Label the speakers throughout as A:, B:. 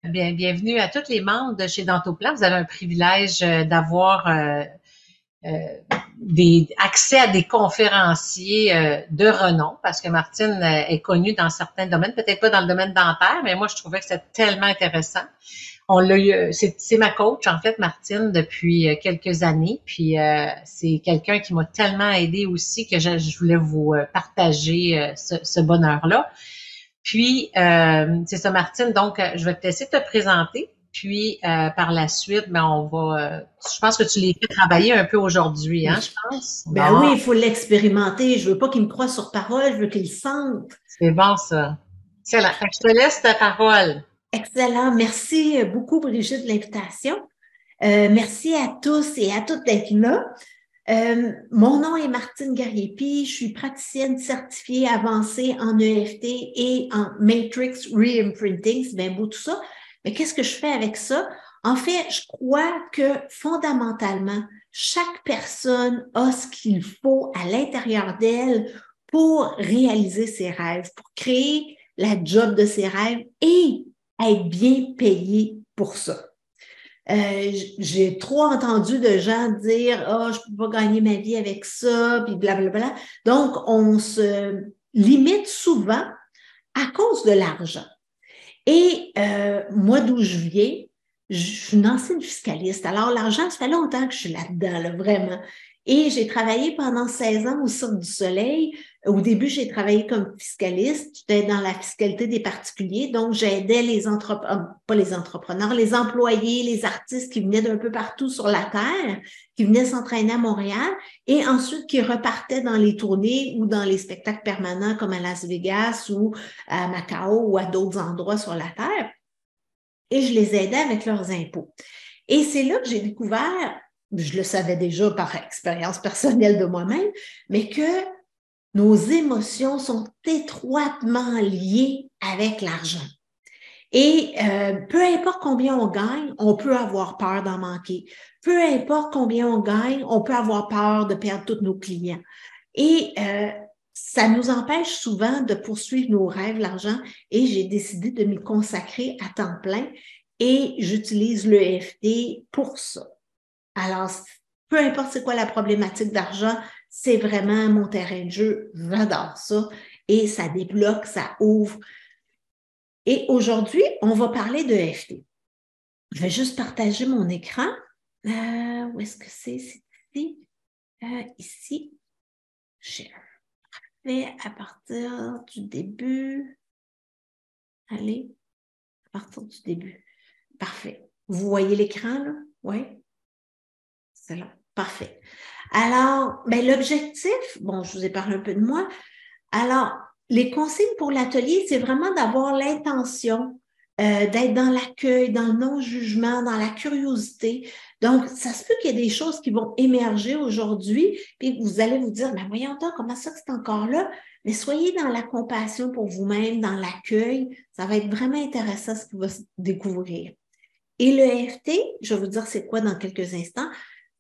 A: Bienvenue à tous les membres de chez Dentoplan. Vous avez un privilège d'avoir accès à des conférenciers de renom parce que Martine est connue dans certains domaines, peut-être pas dans le domaine dentaire, mais moi, je trouvais que c'était tellement intéressant. On l'a eu, c'est ma coach, en fait, Martine, depuis quelques années. Puis c'est quelqu'un qui m'a tellement aidé aussi que je voulais vous partager ce bonheur-là. Puis, c'est ça, Martine. Donc, je vais te laisser te présenter. Puis, par la suite, ben, je pense que tu les fais travailler un peu aujourd'hui, hein, je
B: Oui.
A: pense.
B: Ben
A: Bon,
B: oui, il faut l'expérimenter. Je veux pas qu'il me croie sur parole, je veux qu'il le sente.
A: c'est bon, ça. Excellent. Fait que je te laisse ta parole.
B: Excellent. Merci beaucoup, Brigitte, de l'invitation. Merci à tous et à toutes d'être là. Mon nom est Martine Gariepi. Je suis praticienne certifiée avancée en EFT et en Matrix Reimprinting. C'est bien beau tout ça. Mais qu'est-ce que je fais avec ça? En fait, je crois que fondamentalement, chaque personne a ce qu'il faut à l'intérieur d'elle pour réaliser ses rêves, pour créer la job de ses rêves et être bien payé pour ça. J'ai trop entendu de gens dire oh, je peux pas gagner ma vie avec ça, puis blablabla. Donc, on se limite souvent à cause de l'argent. Et moi, d'où je viens, je suis une ancienne fiscaliste. Alors, l'argent, ça fait longtemps que je suis là-dedans, là, vraiment. Et j'ai travaillé pendant 16 ans au Cirque du Soleil. Au début, j'ai travaillé comme fiscaliste. J'étais dans la fiscalité des particuliers. Donc, j'aidais pas les entrepreneurs, les employés, les artistes qui venaient d'un peu partout sur la Terre, qui venaient s'entraîner à Montréal et ensuite qui repartaient dans les tournées ou dans les spectacles permanents comme à Las Vegas ou à Macao ou à d'autres endroits sur la Terre. Et je les aidais avec leurs impôts. Et c'est là que j'ai découvert, je le savais déjà par expérience personnelle de moi-même, mais que nos émotions sont étroitement liées avec l'argent. Et peu importe combien on gagne, on peut avoir peur d'en manquer. Peu importe combien on gagne, on peut avoir peur de perdre tous nos clients. Et ça nous empêche souvent de poursuivre nos rêves, l'argent, et j'ai décidé de m'y consacrer à temps plein et j'utilise l'EFT pour ça. Alors, peu importe c'est quoi la problématique d'argent, c'est vraiment mon terrain de jeu. J'adore ça et ça débloque, ça ouvre. Et aujourd'hui, on va parler de EFT. Je vais juste partager mon écran. Où est-ce que c'est? C'est ici. Ici. Share. Fait à partir du début. Allez, à partir du début. Parfait. Vous voyez l'écran, là? Oui? C'est là. Parfait. Alors, ben, l'objectif, bon, je vous ai parlé un peu de moi. Alors, les consignes pour l'atelier, c'est vraiment d'avoir l'intention d'être dans l'accueil, dans le non-jugement, dans la curiosité. Donc, ça se peut qu'il y ait des choses qui vont émerger aujourd'hui, puis vous allez vous dire, mais voyons donc, comment ça que c'est encore là? Mais soyez dans la compassion pour vous-même, dans l'accueil. Ça va être vraiment intéressant ce qu'il va se découvrir. Et le EFT, je vais vous dire c'est quoi dans quelques instants,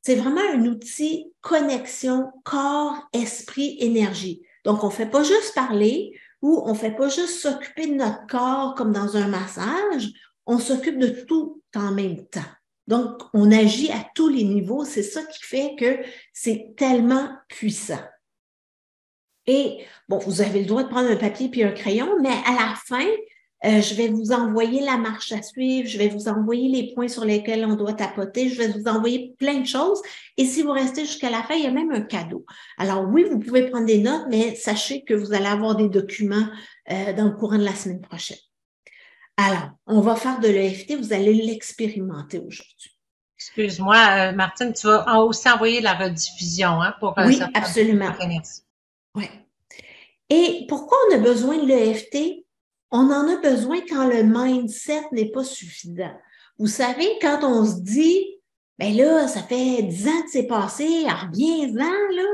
B: c'est vraiment un outil connexion corps, esprit, énergie. Donc, on ne fait pas juste parler ou on ne fait pas juste s'occuper de notre corps comme dans un massage, on s'occupe de tout en même temps. Donc, on agit à tous les niveaux. C'est ça qui fait que c'est tellement puissant. Et bon, vous avez le droit de prendre un papier puis un crayon, mais à la fin, je vais vous envoyer la marche à suivre, je vais vous envoyer les points sur lesquels on doit tapoter, je vais vous envoyer plein de choses. Et si vous restez jusqu'à la fin, il y a même un cadeau. Alors oui, vous pouvez prendre des notes, mais sachez que vous allez avoir des documents dans le courant de la semaine prochaine. Alors, on va faire de l'EFT, vous allez l'expérimenter aujourd'hui.
A: Excuse-moi, Martine, tu vas aussi envoyer la rediffusion, hein, pour
B: Oui,
A: certaines.
B: absolument.
A: OK, merci.
B: Ouais. Et pourquoi on a besoin de l'EFT? On en a besoin quand le mindset n'est pas suffisant. Vous savez, quand on se dit, ben là, ça fait 10 ans que c'est passé, reviens-en, là.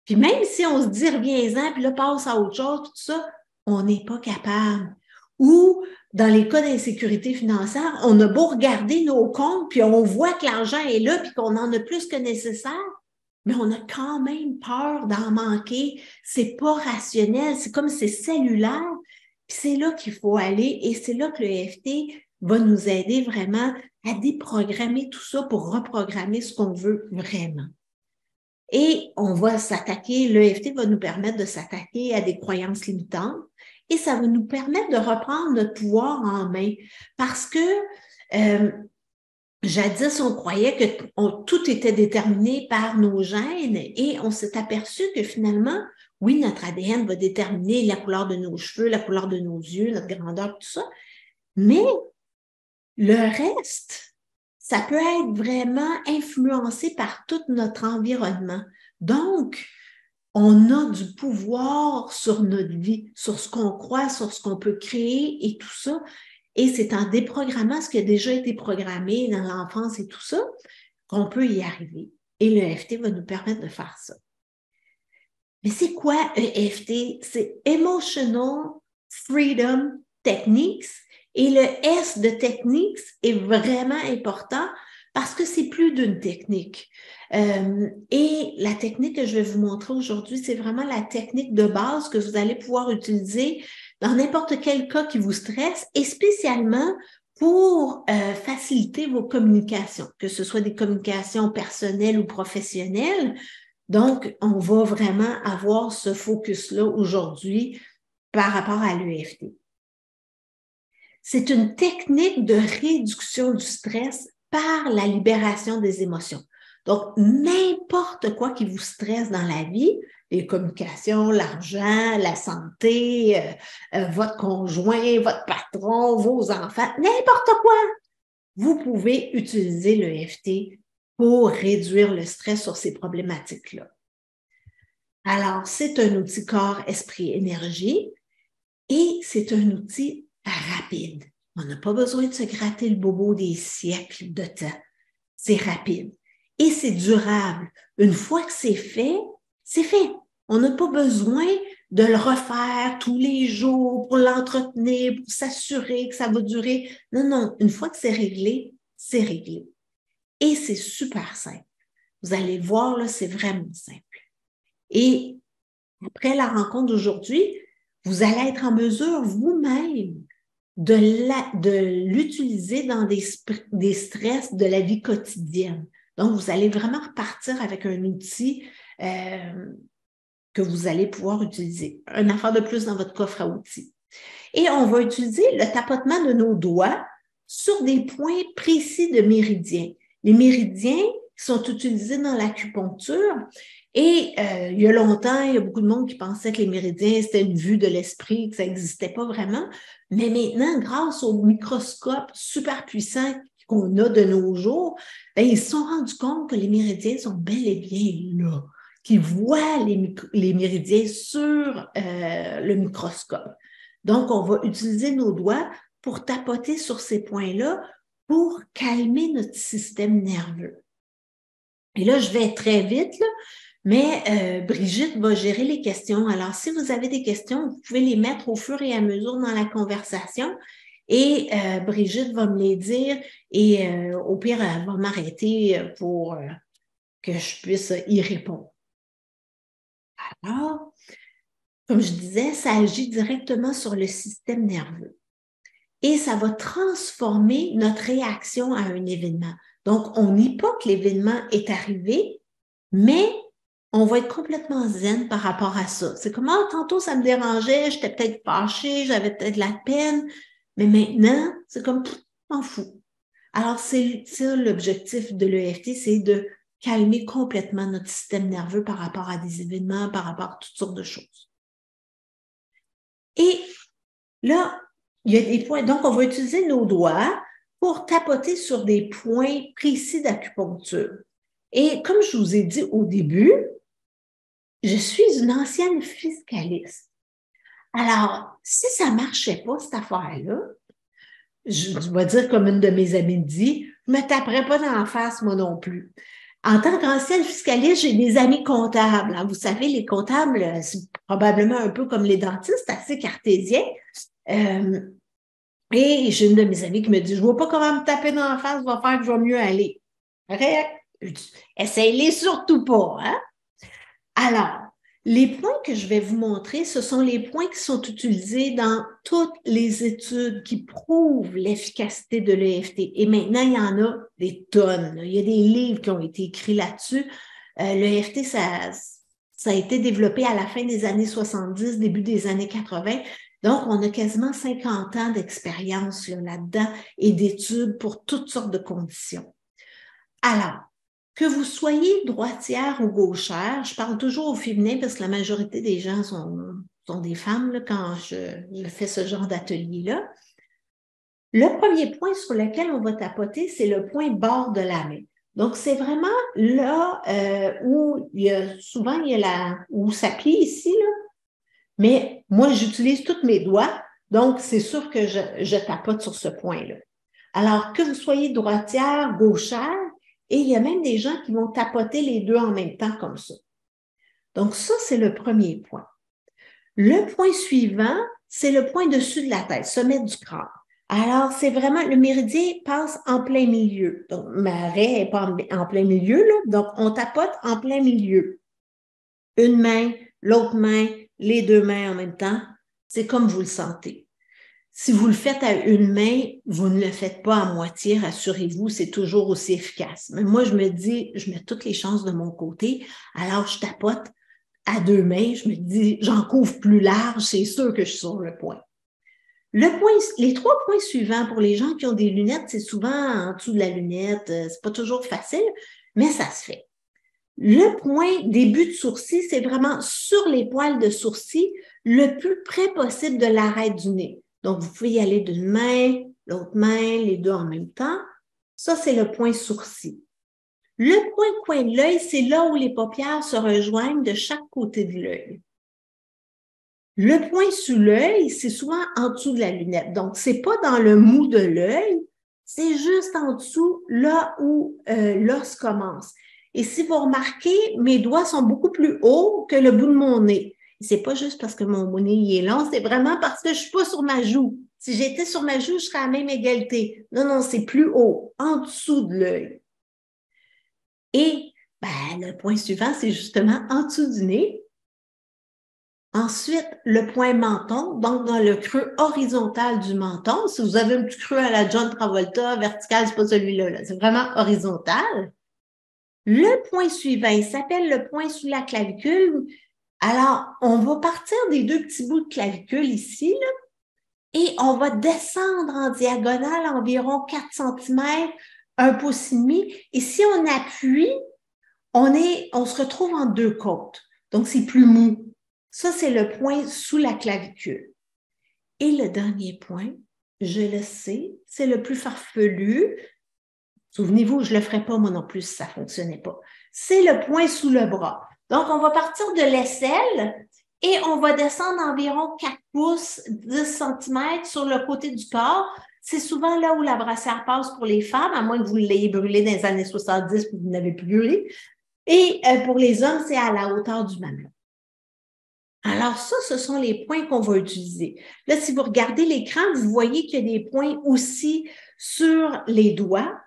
B: Puis même si on se dit reviens-en, puis là, passe à autre chose, tout ça, on n'est pas capable. Ou dans les cas d'insécurité financière, on a beau regarder nos comptes, puis on voit que l'argent est là, puis qu'on en a plus que nécessaire, mais on a quand même peur d'en manquer. C'est pas rationnel, c'est comme c'est cellulaire. Puis c'est là qu'il faut aller et c'est là que le EFT va nous aider vraiment à déprogrammer tout ça pour reprogrammer ce qu'on veut vraiment. Et on va s'attaquer, l'EFT va nous permettre de s'attaquer à des croyances limitantes et ça va nous permettre de reprendre notre pouvoir en main parce que jadis, on croyait que tout était déterminé par nos gènes et on s'est aperçu que finalement, oui, notre ADN va déterminer la couleur de nos cheveux, la couleur de nos yeux, notre grandeur, tout ça, mais le reste, ça peut être vraiment influencé par tout notre environnement. Donc, on a du pouvoir sur notre vie, sur ce qu'on croit, sur ce qu'on peut créer et tout ça. Et c'est en déprogrammant ce qui a déjà été programmé dans l'enfance et tout ça qu'on peut y arriver. Et l'EFT va nous permettre de faire ça. Mais c'est quoi EFT? C'est Emotional Freedom Techniques. Et le S de techniques est vraiment important parce que c'est plus d'une technique. Et la technique que je vais vous montrer aujourd'hui, c'est vraiment la technique de base que vous allez pouvoir utiliser dans n'importe quel cas qui vous stresse et spécialement pour faciliter vos communications, que ce soit des communications personnelles ou professionnelles. Donc, on va vraiment avoir ce focus-là aujourd'hui par rapport à l'EFT. C'est une technique de réduction du stress par la libération des émotions. Donc, n'importe quoi qui vous stresse dans la vie, les communications, l'argent, la santé, votre conjoint, votre patron, vos enfants, n'importe quoi, vous pouvez utiliser l'EFT pour réduire le stress sur ces problématiques-là. Alors, c'est un outil corps, esprit, énergie et c'est un outil rapide. On n'a pas besoin de se gratter le bobo des siècles de temps. C'est rapide et c'est durable. Une fois que c'est fait, c'est fait. On n'a pas besoin de le refaire tous les jours pour l'entretenir, pour s'assurer que ça va durer. Non, non, une fois que c'est réglé, c'est réglé. Et c'est super simple. Vous allez voir, là, c'est vraiment simple. Et après la rencontre d'aujourd'hui, vous allez être en mesure vous-même de l'utiliser dans des stress de la vie quotidienne. Donc, vous allez vraiment repartir avec un outil que vous allez pouvoir utiliser. Une affaire de plus dans votre coffre à outils. Et on va utiliser le tapotement de nos doigts sur des points précis de méridiens. Les méridiens sont utilisés dans l'acupuncture et il y a longtemps, il y a beaucoup de monde qui pensait que les méridiens, c'était une vue de l'esprit, que ça n'existait pas vraiment. Mais maintenant, grâce au microscope super puissant qu'on a de nos jours, bien, ils se sont rendus compte que les méridiens sont bel et bien là, qu'ils voient les méridiens sur le microscope. Donc, on va utiliser nos doigts pour tapoter sur ces points-là pour calmer notre système nerveux. Et là, je vais très vite, là, mais Brigitte va gérer les questions. Alors, si vous avez des questions, vous pouvez les mettre au fur et à mesure dans la conversation et Brigitte va me les dire et au pire, elle va m'arrêter pour que je puisse y répondre. Alors, comme je disais, ça agit directement sur le système nerveux et ça va transformer notre réaction à un événement. Donc, on nie pas que l'événement est arrivé, mais on va être complètement zen par rapport à ça. C'est comme, tantôt, ça me dérangeait, j'étais peut-être fâchée, j'avais peut-être de la peine, mais maintenant, c'est comme, m'en fous. Alors, c'est ça l'objectif de l'EFT, c'est de calmer complètement notre système nerveux par rapport à des événements, par rapport à toutes sortes de choses. Et là, il y a des points. Donc, on va utiliser nos doigts pour tapoter sur des points précis d'acupuncture. Et comme je vous ai dit au début, je suis une ancienne fiscaliste. Alors, si ça ne marchait pas, cette affaire-là, je vais dire comme une de mes amies dit, je ne me taperais pas dans la face, moi non plus. En tant qu'ancienne fiscaliste, j'ai des amis comptables. Hein. Vous savez, les comptables, c'est probablement un peu comme les dentistes, assez cartésiens. Et j'ai une de mes amies qui me dit, je ne vois pas comment me taper dans la face va faire que je vais mieux aller. Correct? Essaye-les surtout pas. Hein? Alors, Les points que je vais vous montrer, ce sont les points qui sont utilisés dans toutes les études qui prouvent l'efficacité de l'EFT. Et maintenant, il y en a des tonnes. Là. Il y a des livres qui ont été écrits là-dessus. L'EFT, ça a été développé à la fin des années 70, début des années 80. Donc, on a quasiment 50 ans d'expérience là-dedans et d'études pour toutes sortes de conditions. Alors, que vous soyez droitière ou gauchère, je parle toujours au féminin parce que la majorité des gens sont des femmes là, quand je fais ce genre d'atelier-là. Le premier point sur lequel on va tapoter, c'est le point bord de la main. Donc, c'est vraiment là où souvent il y a où ça plie ici, là. Mais moi, j'utilise tous mes doigts, donc c'est sûr que je tapote sur ce point-là. Alors, que vous soyez droitière, gauchère, et il y a même des gens qui vont tapoter les deux en même temps comme ça. Donc, ça, c'est le premier point. Le point suivant, c'est le point dessus de la tête, sommet du crâne. Alors, c'est vraiment, le méridien passe en plein milieu. Donc, ma raie n'est pas en plein milieu, là. Donc, on tapote en plein milieu. Une main, l'autre main, les deux mains en même temps. C'est comme vous le sentez. Si vous le faites à une main, vous ne le faites pas à moitié, rassurez-vous, c'est toujours aussi efficace. Mais moi, je me dis, je mets toutes les chances de mon côté, alors je tapote à deux mains, je me dis, j'en couvre plus large, c'est sûr que je suis sur le point. Les trois points suivants pour les gens qui ont des lunettes, c'est souvent en dessous de la lunette, c'est pas toujours facile, mais ça se fait. Le point début de sourcil, c'est vraiment sur les poils de sourcil, le plus près possible de l'arête du nez. Donc, vous pouvez y aller d'une main, l'autre main, les deux en même temps. Ça, c'est le point sourcil. Le point coin de l'œil, c'est là où les paupières se rejoignent de chaque côté de l'œil. Le point sous l'œil, c'est souvent en dessous de la lunette. Donc, c'est pas dans le mou de l'œil, c'est juste en dessous, là où l'os commence. Et si vous remarquez, mes doigts sont beaucoup plus hauts que le bout de mon nez. C'est pas juste parce que mon nez est long, c'est vraiment parce que je suis pas sur ma joue. Si j'étais sur ma joue, je serais à la même égalité. Non, c'est plus haut, en dessous de l'œil. Et le point suivant, c'est justement en dessous du nez. Ensuite, le point menton, donc dans le creux horizontal du menton. Si vous avez un petit creux à la John Travolta, vertical, c'est pas celui-là, là. C'est vraiment horizontal. Le point suivant, il s'appelle le point sous la clavicule. Alors, on va partir des deux petits bouts de clavicule ici, là, et on va descendre en diagonale environ 4 cm, 1 pouce et demi. Et si on appuie, on se retrouve en deux côtes. Donc, c'est plus mou. Ça, c'est le point sous la clavicule. Et le dernier point, je le sais, c'est le plus farfelu. Souvenez-vous, je ne le ferai pas moi non plus si ça ne fonctionnait pas. C'est le point sous le bras. Donc, on va partir de l'aisselle et on va descendre environ 4 pouces, 10 cm sur le côté du corps. C'est souvent là où la brassière passe pour les femmes, à moins que vous l'ayez brûlé dans les années 70 et que vous n'avez plus brûlé. Et pour les hommes, c'est à la hauteur du mamelon. Alors ça, ce sont les points qu'on va utiliser. Là, si vous regardez l'écran, vous voyez qu'il y a des points aussi sur les doigts.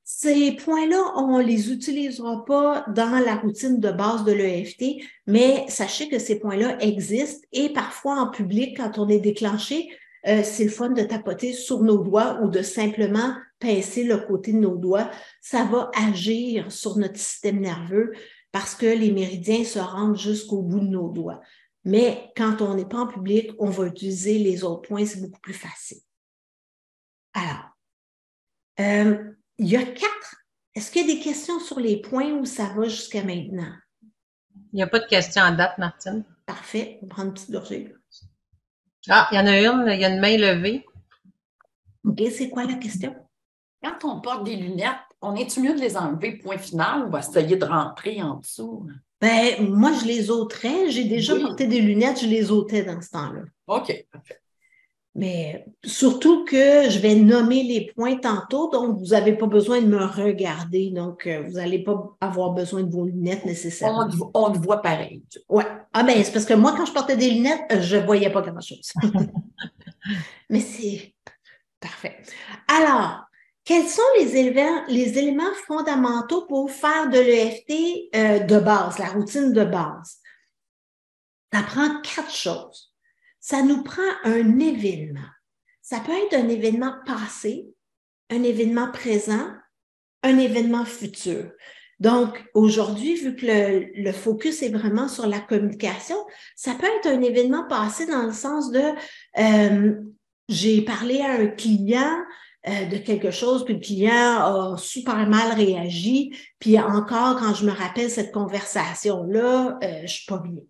B: Ces points-là, on ne les utilisera pas dans la routine de base de l'EFT, mais sachez que ces points-là existent et parfois en public, quand on est déclenché, c'est le fun de tapoter sur nos doigts ou de simplement pincer le côté de nos doigts. Ça va agir sur notre système nerveux parce que les méridiens se rendent jusqu'au bout de nos doigts. Mais quand on n'est pas en public, on va utiliser les autres points, c'est beaucoup plus facile. Alors, il y a 4. Est-ce qu'il y a des questions sur les points ou ça va jusqu'à maintenant?
A: Il n'y a pas de questions en date, Martine.
B: Parfait. On va prendre une petite gorgée.
A: Ah, il y en a une, il y a une main levée.
B: OK, c'est quoi la question?
C: Quand on porte des lunettes, on est-tu mieux de les enlever, point final, ou essayer de rentrer en dessous?
B: Moi, je les ôterais. J'ai déjà porté des lunettes, je les ôtais dans ce temps-là.
C: OK, parfait.
B: Mais surtout que je vais nommer les points tantôt, donc vous n'avez pas besoin de me regarder. Donc, vous n'allez pas avoir besoin de vos lunettes nécessairement.
C: On te voit pareil.
B: Ouais. C'est parce que moi, quand je portais des lunettes, je ne voyais pas grand-chose. Mais c'est parfait. Alors, quels sont les éléments fondamentaux pour faire de l'EFT de base, la routine de base? Ça prend 4 choses. Ça nous prend un événement. Ça peut être un événement passé, un événement présent, un événement futur. Donc, aujourd'hui, vu que le focus est vraiment sur la communication, ça peut être un événement passé dans le sens de j'ai parlé à un client de quelque chose, puis le client a super mal réagi, puis encore, quand je me rappelle cette conversation-là, je suis pas bien.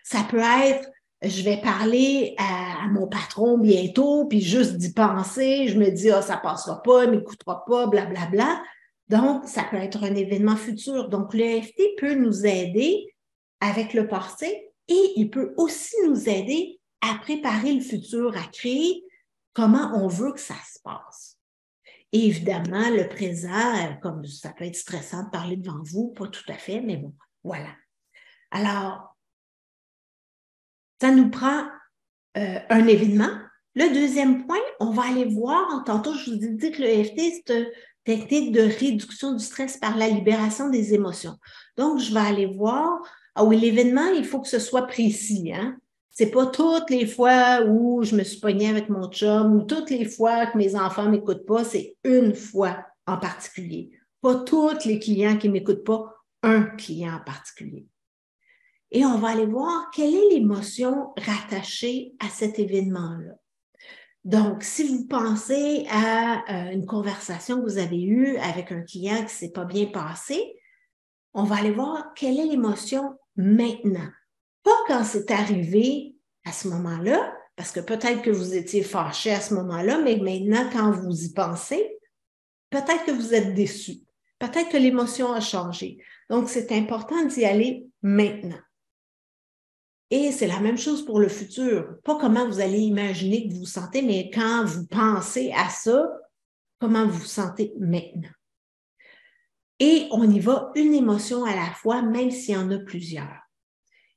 B: Ça peut être, je vais parler à mon patron bientôt, puis juste d'y penser, je me dis, ah, ça passera pas, il m'écoutera pas, blablabla. Donc, ça peut être un événement futur. Donc, l'EFT peut nous aider avec le passé et il peut aussi nous aider à préparer le futur, à créer comment on veut que ça se passe. Et évidemment, le présent, comme ça peut être stressant de parler devant vous, pas tout à fait, mais bon, voilà. Alors, ça nous prend un événement. Le deuxième point, on va aller voir, tantôt je vous ai dit que l'EFT, c'est une technique de réduction du stress par la libération des émotions. Donc, je vais aller voir, ah oui, l'événement, il faut que ce soit précis, hein? C'est pas toutes les fois où je me suis pognée avec mon chum ou toutes les fois que mes enfants ne m'écoutent pas, c'est une fois en particulier. Pas tous les clients qui ne m'écoutent pas, un client en particulier. Et on va aller voir quelle est l'émotion rattachée à cet événement-là. Donc, si vous pensez à une conversation que vous avez eue avec un client qui ne s'est pas bien passé, on va aller voir quelle est l'émotion maintenant. Pas quand c'est arrivé à ce moment-là, parce que peut-être que vous étiez fâché à ce moment-là, mais maintenant, quand vous y pensez, peut-être que vous êtes déçu. Peut-être que l'émotion a changé. Donc, c'est important d'y aller maintenant. Et c'est la même chose pour le futur. Pas comment vous allez imaginer que vous vous sentez, mais quand vous pensez à ça, comment vous vous sentez maintenant. Et on y va une émotion à la fois, même s'il y en a plusieurs.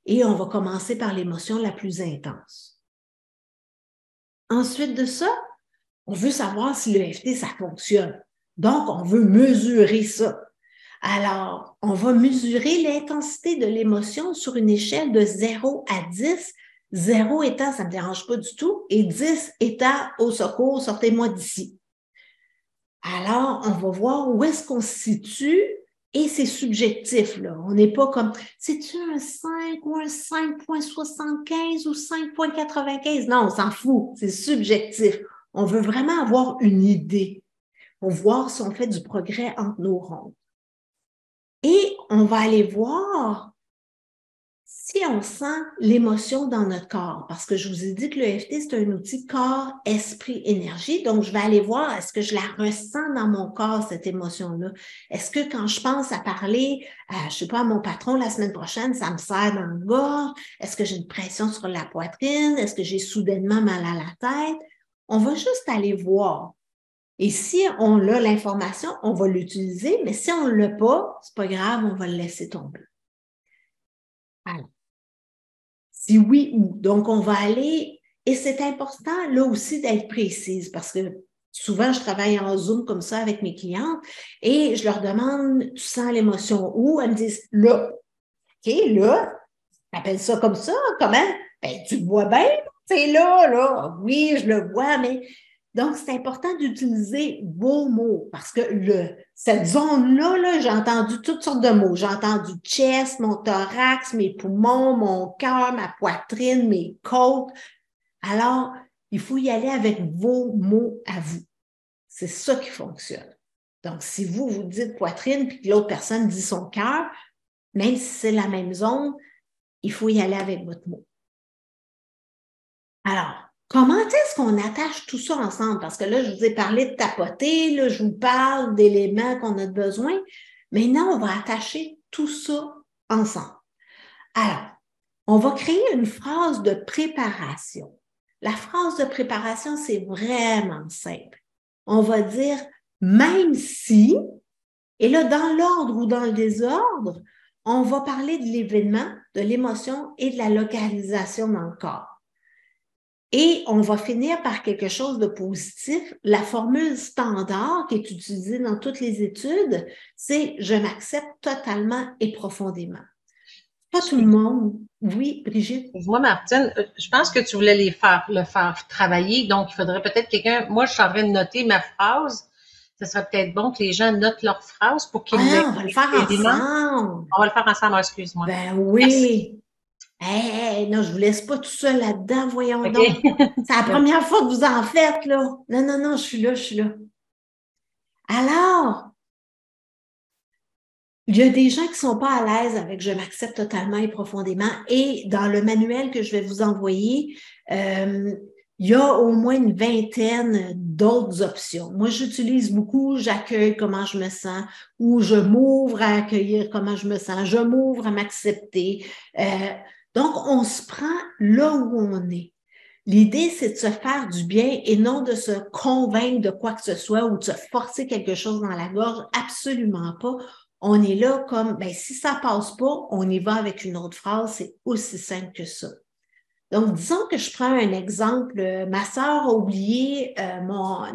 B: Et on va commencer par l'émotion la plus intense. Ensuite de ça, on veut savoir si l'EFT, ça fonctionne. Donc, on veut mesurer ça. Alors, on va mesurer l'intensité de l'émotion sur une échelle de 0 à 10. 0 étant, ça ne me dérange pas du tout, et 10 étant, au secours, sortez-moi d'ici. Alors, on va voir où est-ce qu'on se situe, et c'est subjectif, là. On n'est pas comme, c'est-tu un 5 ou un 5,75 ou 5,95? Non, on s'en fout, c'est subjectif. On veut vraiment avoir une idée pour voir si on fait du progrès entre nos rondes. Et on va aller voir si on sent l'émotion dans notre corps. Parce que je vous ai dit que l'EFT, c'est un outil corps, esprit, énergie. Donc, je vais aller voir, est-ce que je la ressens dans mon corps, cette émotion-là? Est-ce que quand je pense à parler, je sais pas, à mon patron la semaine prochaine, ça me serre dans le gorge? Est-ce que j'ai une pression sur la poitrine? Est-ce que j'ai soudainement mal à la tête? On va juste aller voir. Et si on a l'information, on va l'utiliser, mais si on ne l'a pas, c'est pas grave, on va le laisser tomber. Alors, si oui ou. Donc, on va aller, et c'est important là aussi d'être précise parce que souvent, je travaille en Zoom comme ça avec mes clientes et je leur demande, tu sens l'émotion où? Elles me disent, là. OK, là, t'appelles ça comme ça, comment? Ben, tu le vois bien, c'est là. Oui, je le vois, mais... Donc, c'est important d'utiliser vos mots parce que cette zone-là, j'ai entendu toutes sortes de mots. J'ai entendu chest, mon thorax, mes poumons, mon cœur, ma poitrine, mes côtes. Alors, il faut y aller avec vos mots à vous. C'est ça qui fonctionne. Donc, si vous dites poitrine puis que l'autre personne dit son cœur, même si c'est la même zone, il faut y aller avec votre mot. Alors, comment est-ce qu'on attache tout ça ensemble? Parce que là, je vous ai parlé de tapoter, là, je vous parle d'éléments qu'on a besoin. Maintenant, on va attacher tout ça ensemble. Alors, on va créer une phrase de préparation. La phrase de préparation, c'est vraiment simple. On va dire « même si », et là, dans l'ordre ou dans le désordre, on va parler de l'événement, de l'émotion et de la localisation dans le corps. Et on va finir par quelque chose de positif. La formule standard qui est utilisée dans toutes les études, c'est « je m'accepte totalement et profondément ». Pas tout le monde. Oui, Brigitte.
A: Moi, Martine, je pense que tu voulais le faire travailler, donc il faudrait peut-être quelqu'un. Moi, je suis en train de noter ma phrase. Ce serait peut-être bon que les gens notent leur phrase pour
B: Ah
A: qu'ils
B: non, on va le faire
A: l'élément.
B: ensemble.
A: On va le faire ensemble, excuse-moi.
B: Ben
A: Merci.
B: oui. Non, je vous laisse pas tout seul là-dedans, voyons
A: OK.
B: donc. C'est la première fois que vous en faites, là. Non, non, non, je suis là, je suis là. Alors, il y a des gens qui sont pas à l'aise avec je m'accepte totalement et profondément. Et dans le manuel que je vais vous envoyer, il y a au moins une vingtaine d'autres options. Moi, j'utilise beaucoup j'accueille comment je me sens ou je m'ouvre à accueillir comment je me sens, je m'ouvre à m'accepter. Donc, on se prend là où on est. L'idée, c'est de se faire du bien et non de se convaincre de quoi que ce soit ou de se forcer quelque chose dans la gorge. Absolument pas. On est là comme, ben, si ça passe pas, on y va avec une autre phrase. C'est aussi simple que ça. Donc, disons que je prends un exemple. Ma sœur a oublié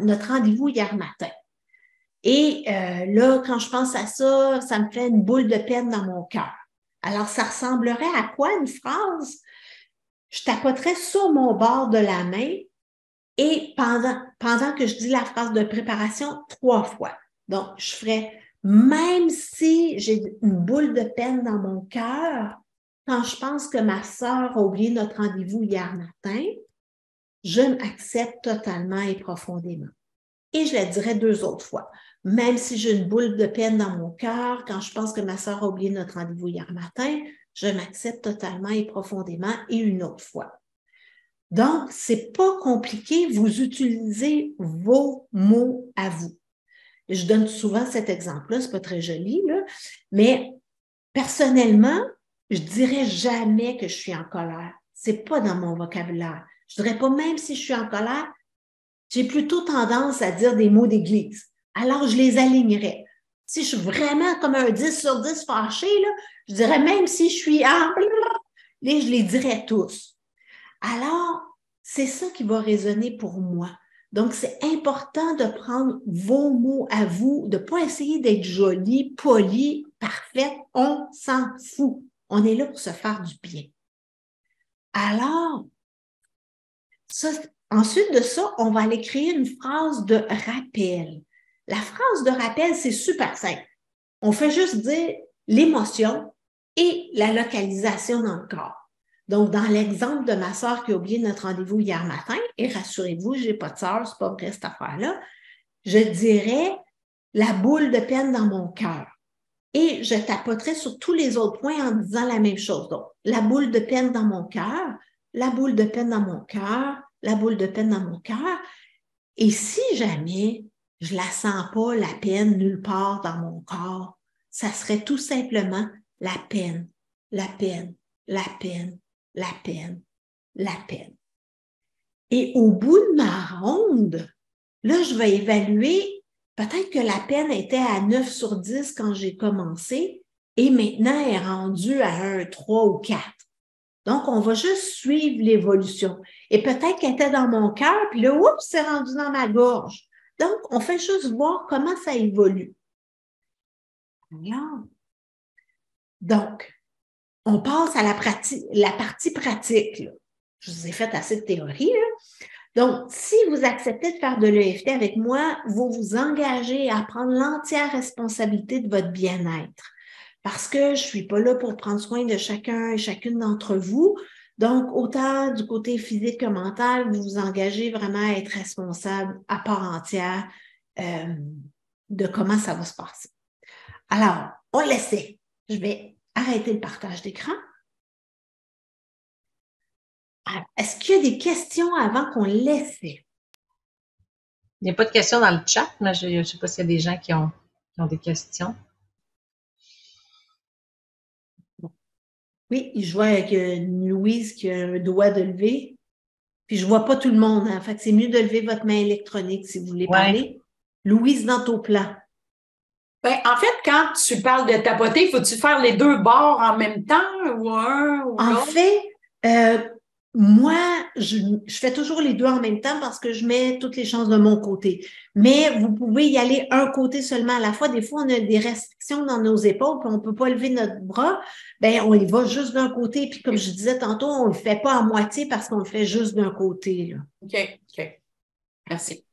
B: notre rendez-vous hier matin. Et là, quand je pense à ça, ça me fait une boule de peine dans mon cœur. Alors, ça ressemblerait à quoi une phrase? Je tapoterais sur mon bord de la main et pendant que je dis la phrase de préparation 3 fois. Donc, je ferais, même si j'ai une boule de peine dans mon cœur, quand je pense que ma sœur a oublié notre rendez-vous hier matin, je m'accepte totalement et profondément. Et je la dirais 2 autres fois. Même si j'ai une boule de peine dans mon cœur, quand je pense que ma sœur a oublié notre rendez-vous hier matin, je m'accepte totalement et profondément et une autre fois. Donc, c'est pas compliqué, vous utilisez vos mots à vous. Je donne souvent cet exemple-là, c'est pas très joli, là, mais personnellement, je dirais jamais que je suis en colère. C'est pas dans mon vocabulaire. Je dirais pas même si je suis en colère, j'ai plutôt tendance à dire des mots d'église. Alors, je les alignerais. Si je suis vraiment comme un 10 sur 10 fâché, là, je dirais même si je suis en... Là, je les dirais tous. Alors, c'est ça qui va résonner pour moi. Donc, c'est important de prendre vos mots à vous, de ne pas essayer d'être joli, poli, parfaite. On s'en fout. On est là pour se faire du bien. Alors, ça, ensuite de ça, on va aller créer une phrase de rappel. La phrase de rappel, c'est super simple. On fait juste dire l'émotion et la localisation dans le corps. Donc, dans l'exemple de ma sœur qui a oublié notre rendez-vous hier matin, et rassurez-vous, je n'ai pas de sœur, c'est pas vrai cette affaire-là, je dirais la boule de peine dans mon cœur. Et je tapoterai sur tous les autres points en disant la même chose. Donc, la boule de peine dans mon cœur, la boule de peine dans mon cœur, la boule de peine dans mon cœur. Et si jamais je la sens pas, la peine, nulle part dans mon corps, ça serait tout simplement la peine, la peine, la peine, la peine, la peine. Et au bout de ma ronde, là, je vais évaluer, peut-être que la peine était à 9 sur 10 quand j'ai commencé et maintenant elle est rendue à un 3 ou 4. Donc, on va juste suivre l'évolution. Et peut-être qu'elle était dans mon cœur, puis là, oups, c'est rendu dans ma gorge. Donc, on fait juste voir comment ça évolue. Alors, donc, on passe à la partie pratique. Là. Je vous ai fait assez de théorie. Là. Donc, si vous acceptez de faire de l'EFT avec moi, vous vous engagez à prendre l'entière responsabilité de votre bien-être. Parce que je ne suis pas là pour prendre soin de chacun et chacune d'entre vous. Donc, autant du côté physique que mental, vous vous engagez vraiment à être responsable à part entière de comment ça va se passer. Alors, on l'essaie. Je vais arrêter le partage d'écran. Alors, est-ce qu'il y a des questions avant qu'on l'essaie?
A: Il n'y a pas de questions dans le chat, mais je ne sais pas s'il y a des gens qui ont des questions.
B: Oui, je vois avec Louise qui a un doigt de lever. Puis je ne vois pas tout le monde. Hein. Fait que c'est mieux de lever votre main électronique si vous voulez parler. Louise, dans ton plan.
C: Ben, en fait, quand tu parles de tapoter, faut-tu faire les 2 bords en même temps ou un ou
B: En
C: l'autre?
B: fait, moi, je fais toujours les deux en même temps parce que je mets toutes les chances de mon côté. Mais vous pouvez y aller un côté seulement à la fois. Des fois, on a des restrictions dans nos épaules, puis on ne peut pas lever notre bras. Ben, on y va juste d'un côté. Puis comme je disais tantôt, on ne le fait pas à moitié parce qu'on le fait juste d'un côté, là.
C: OK. Merci.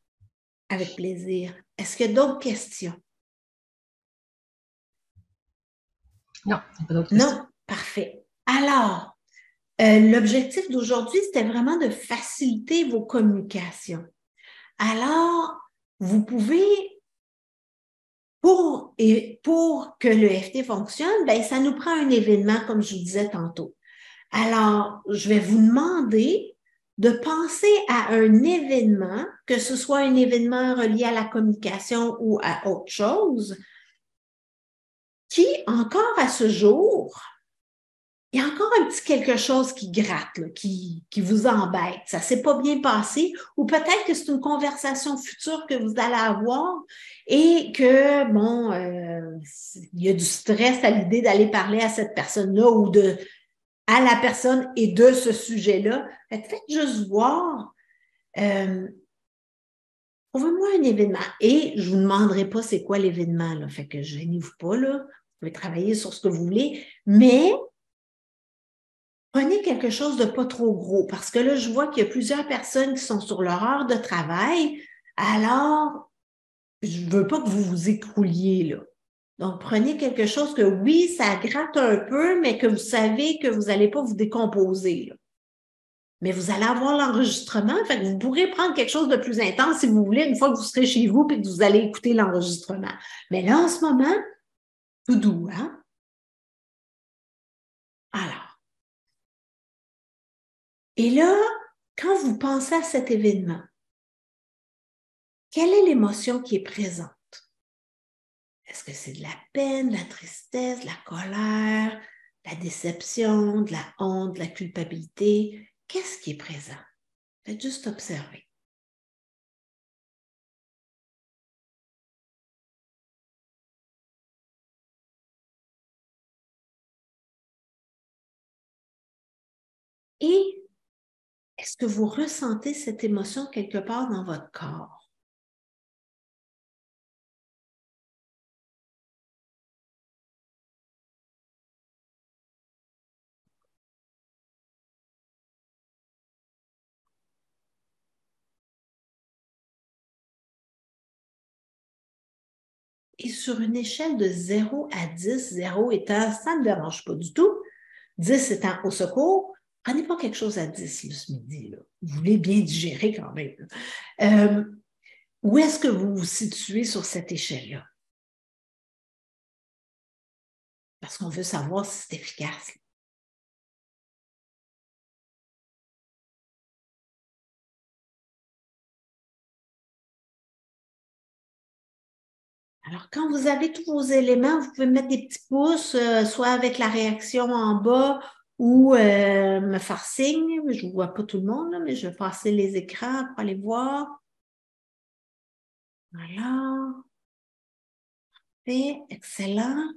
B: Avec plaisir. Est-ce qu'il y a d'autres questions?
A: Non, il n'y a pas d'autres questions.
B: Non? Parfait. Alors, l'objectif d'aujourd'hui, c'était vraiment de faciliter vos communications. Alors, vous pouvez, pour que le FT fonctionne, ben, ça nous prend un événement, comme je vous disais tantôt. Alors, je vais vous demander de penser à un événement, que ce soit un événement relié à la communication ou à autre chose, qui, encore à ce jour, il y a encore un petit quelque chose qui gratte, là, qui vous embête. Ça ne s'est pas bien passé, ou peut-être que c'est une conversation future que vous allez avoir et que, bon, il y a du stress à l'idée d'aller parler à cette personne-là ou à la personne et de ce sujet-là. Faites juste voir. Trouvez-moi un événement. Et je ne vous demanderai pas c'est quoi l'événement, là. Fait que gênez-vous pas, là. Vous pouvez travailler sur ce que vous voulez, mais prenez quelque chose de pas trop gros, parce que là, je vois qu'il y a plusieurs personnes qui sont sur leur heure de travail. Alors, je ne veux pas que vous vous écrouliez, là. Donc, prenez quelque chose que, oui, ça gratte un peu, mais que vous savez que vous n'allez pas vous décomposer, là. Mais vous allez avoir l'enregistrement, fait que vous pourrez prendre quelque chose de plus intense si vous voulez, une fois que vous serez chez vous et que vous allez écouter l'enregistrement. Mais là, en ce moment, tout doux, hein? Alors, et là, quand vous pensez à cet événement, quelle est l'émotion qui est présente? Est-ce que c'est de la peine, de la tristesse, de la colère, de la déception, de la honte, de la culpabilité? Qu'est-ce qui est présent? Faites juste observer. Et est-ce que vous ressentez cette émotion quelque part dans votre corps? Et sur une échelle de 0 à 10, 0 étant ça ne me dérange pas du tout, 10 étant au secours, prenez pas quelque chose à 10 là, ce midi, là. Vous voulez bien digérer quand même. Où est-ce que vous vous situez sur cette échelle-là? Parce qu'on veut savoir si c'est efficace. Alors, quand vous avez tous vos éléments, vous pouvez mettre des petits pouces, soit avec la réaction en bas ou me faire signe. Je ne vois pas tout le monde, là, mais je vais passer les écrans pour aller voir. Voilà. Parfait, excellent.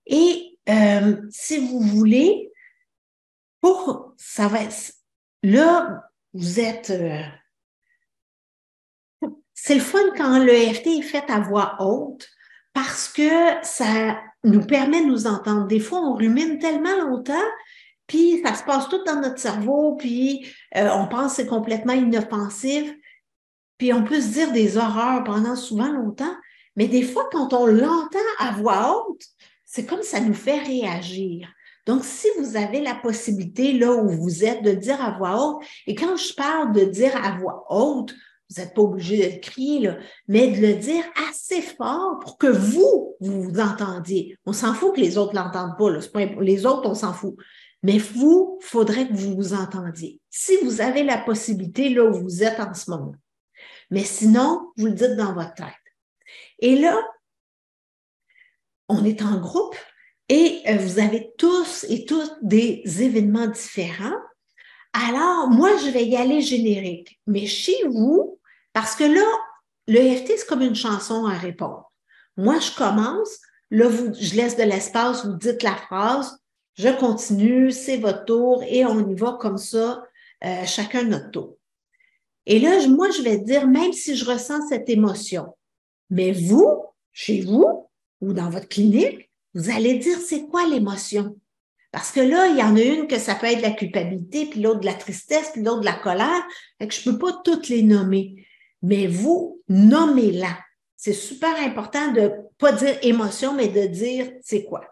B: Et si vous voulez, ça va être, là, vous êtes, c'est le fun quand le EFT est fait à voix haute parce que ça nous permet de nous entendre. Des fois, on rumine tellement longtemps, puis ça se passe tout dans notre cerveau, puis on pense que c'est complètement inoffensif, puis on peut se dire des horreurs pendant souvent longtemps, mais des fois, quand on l'entend à voix haute, c'est comme ça nous fait réagir. Donc, si vous avez la possibilité, là où vous êtes, de dire à voix haute, et quand je parle de dire à voix haute, vous n'êtes pas obligé de le crier, là, mais de le dire assez fort pour que vous entendiez. On s'en fout que les autres ne l'entendent pas, là. C'est pas, les autres, on s'en fout. Mais vous, il faudrait que vous vous entendiez. Si vous avez la possibilité, là où vous êtes en ce moment. Mais sinon, vous le dites dans votre tête. Et là, on est en groupe et vous avez tous et toutes des événements différents. Alors, moi, je vais y aller générique. Mais chez vous, parce que là, le EFT, c'est comme une chanson à répondre. Moi, je commence. Là, je laisse de l'espace, vous dites la phrase. Je continue, c'est votre tour et on y va comme ça, chacun notre tour. Et là, moi, je vais dire, même si je ressens cette émotion, mais vous, chez vous ou dans votre clinique, vous allez dire c'est quoi l'émotion? Parce que là, il y en a une que ça peut être de la culpabilité, puis l'autre de la tristesse, puis l'autre de la colère. Fait que je peux pas toutes les nommer. Mais vous, nommez-la. C'est super important de pas dire émotion, mais de dire c'est quoi.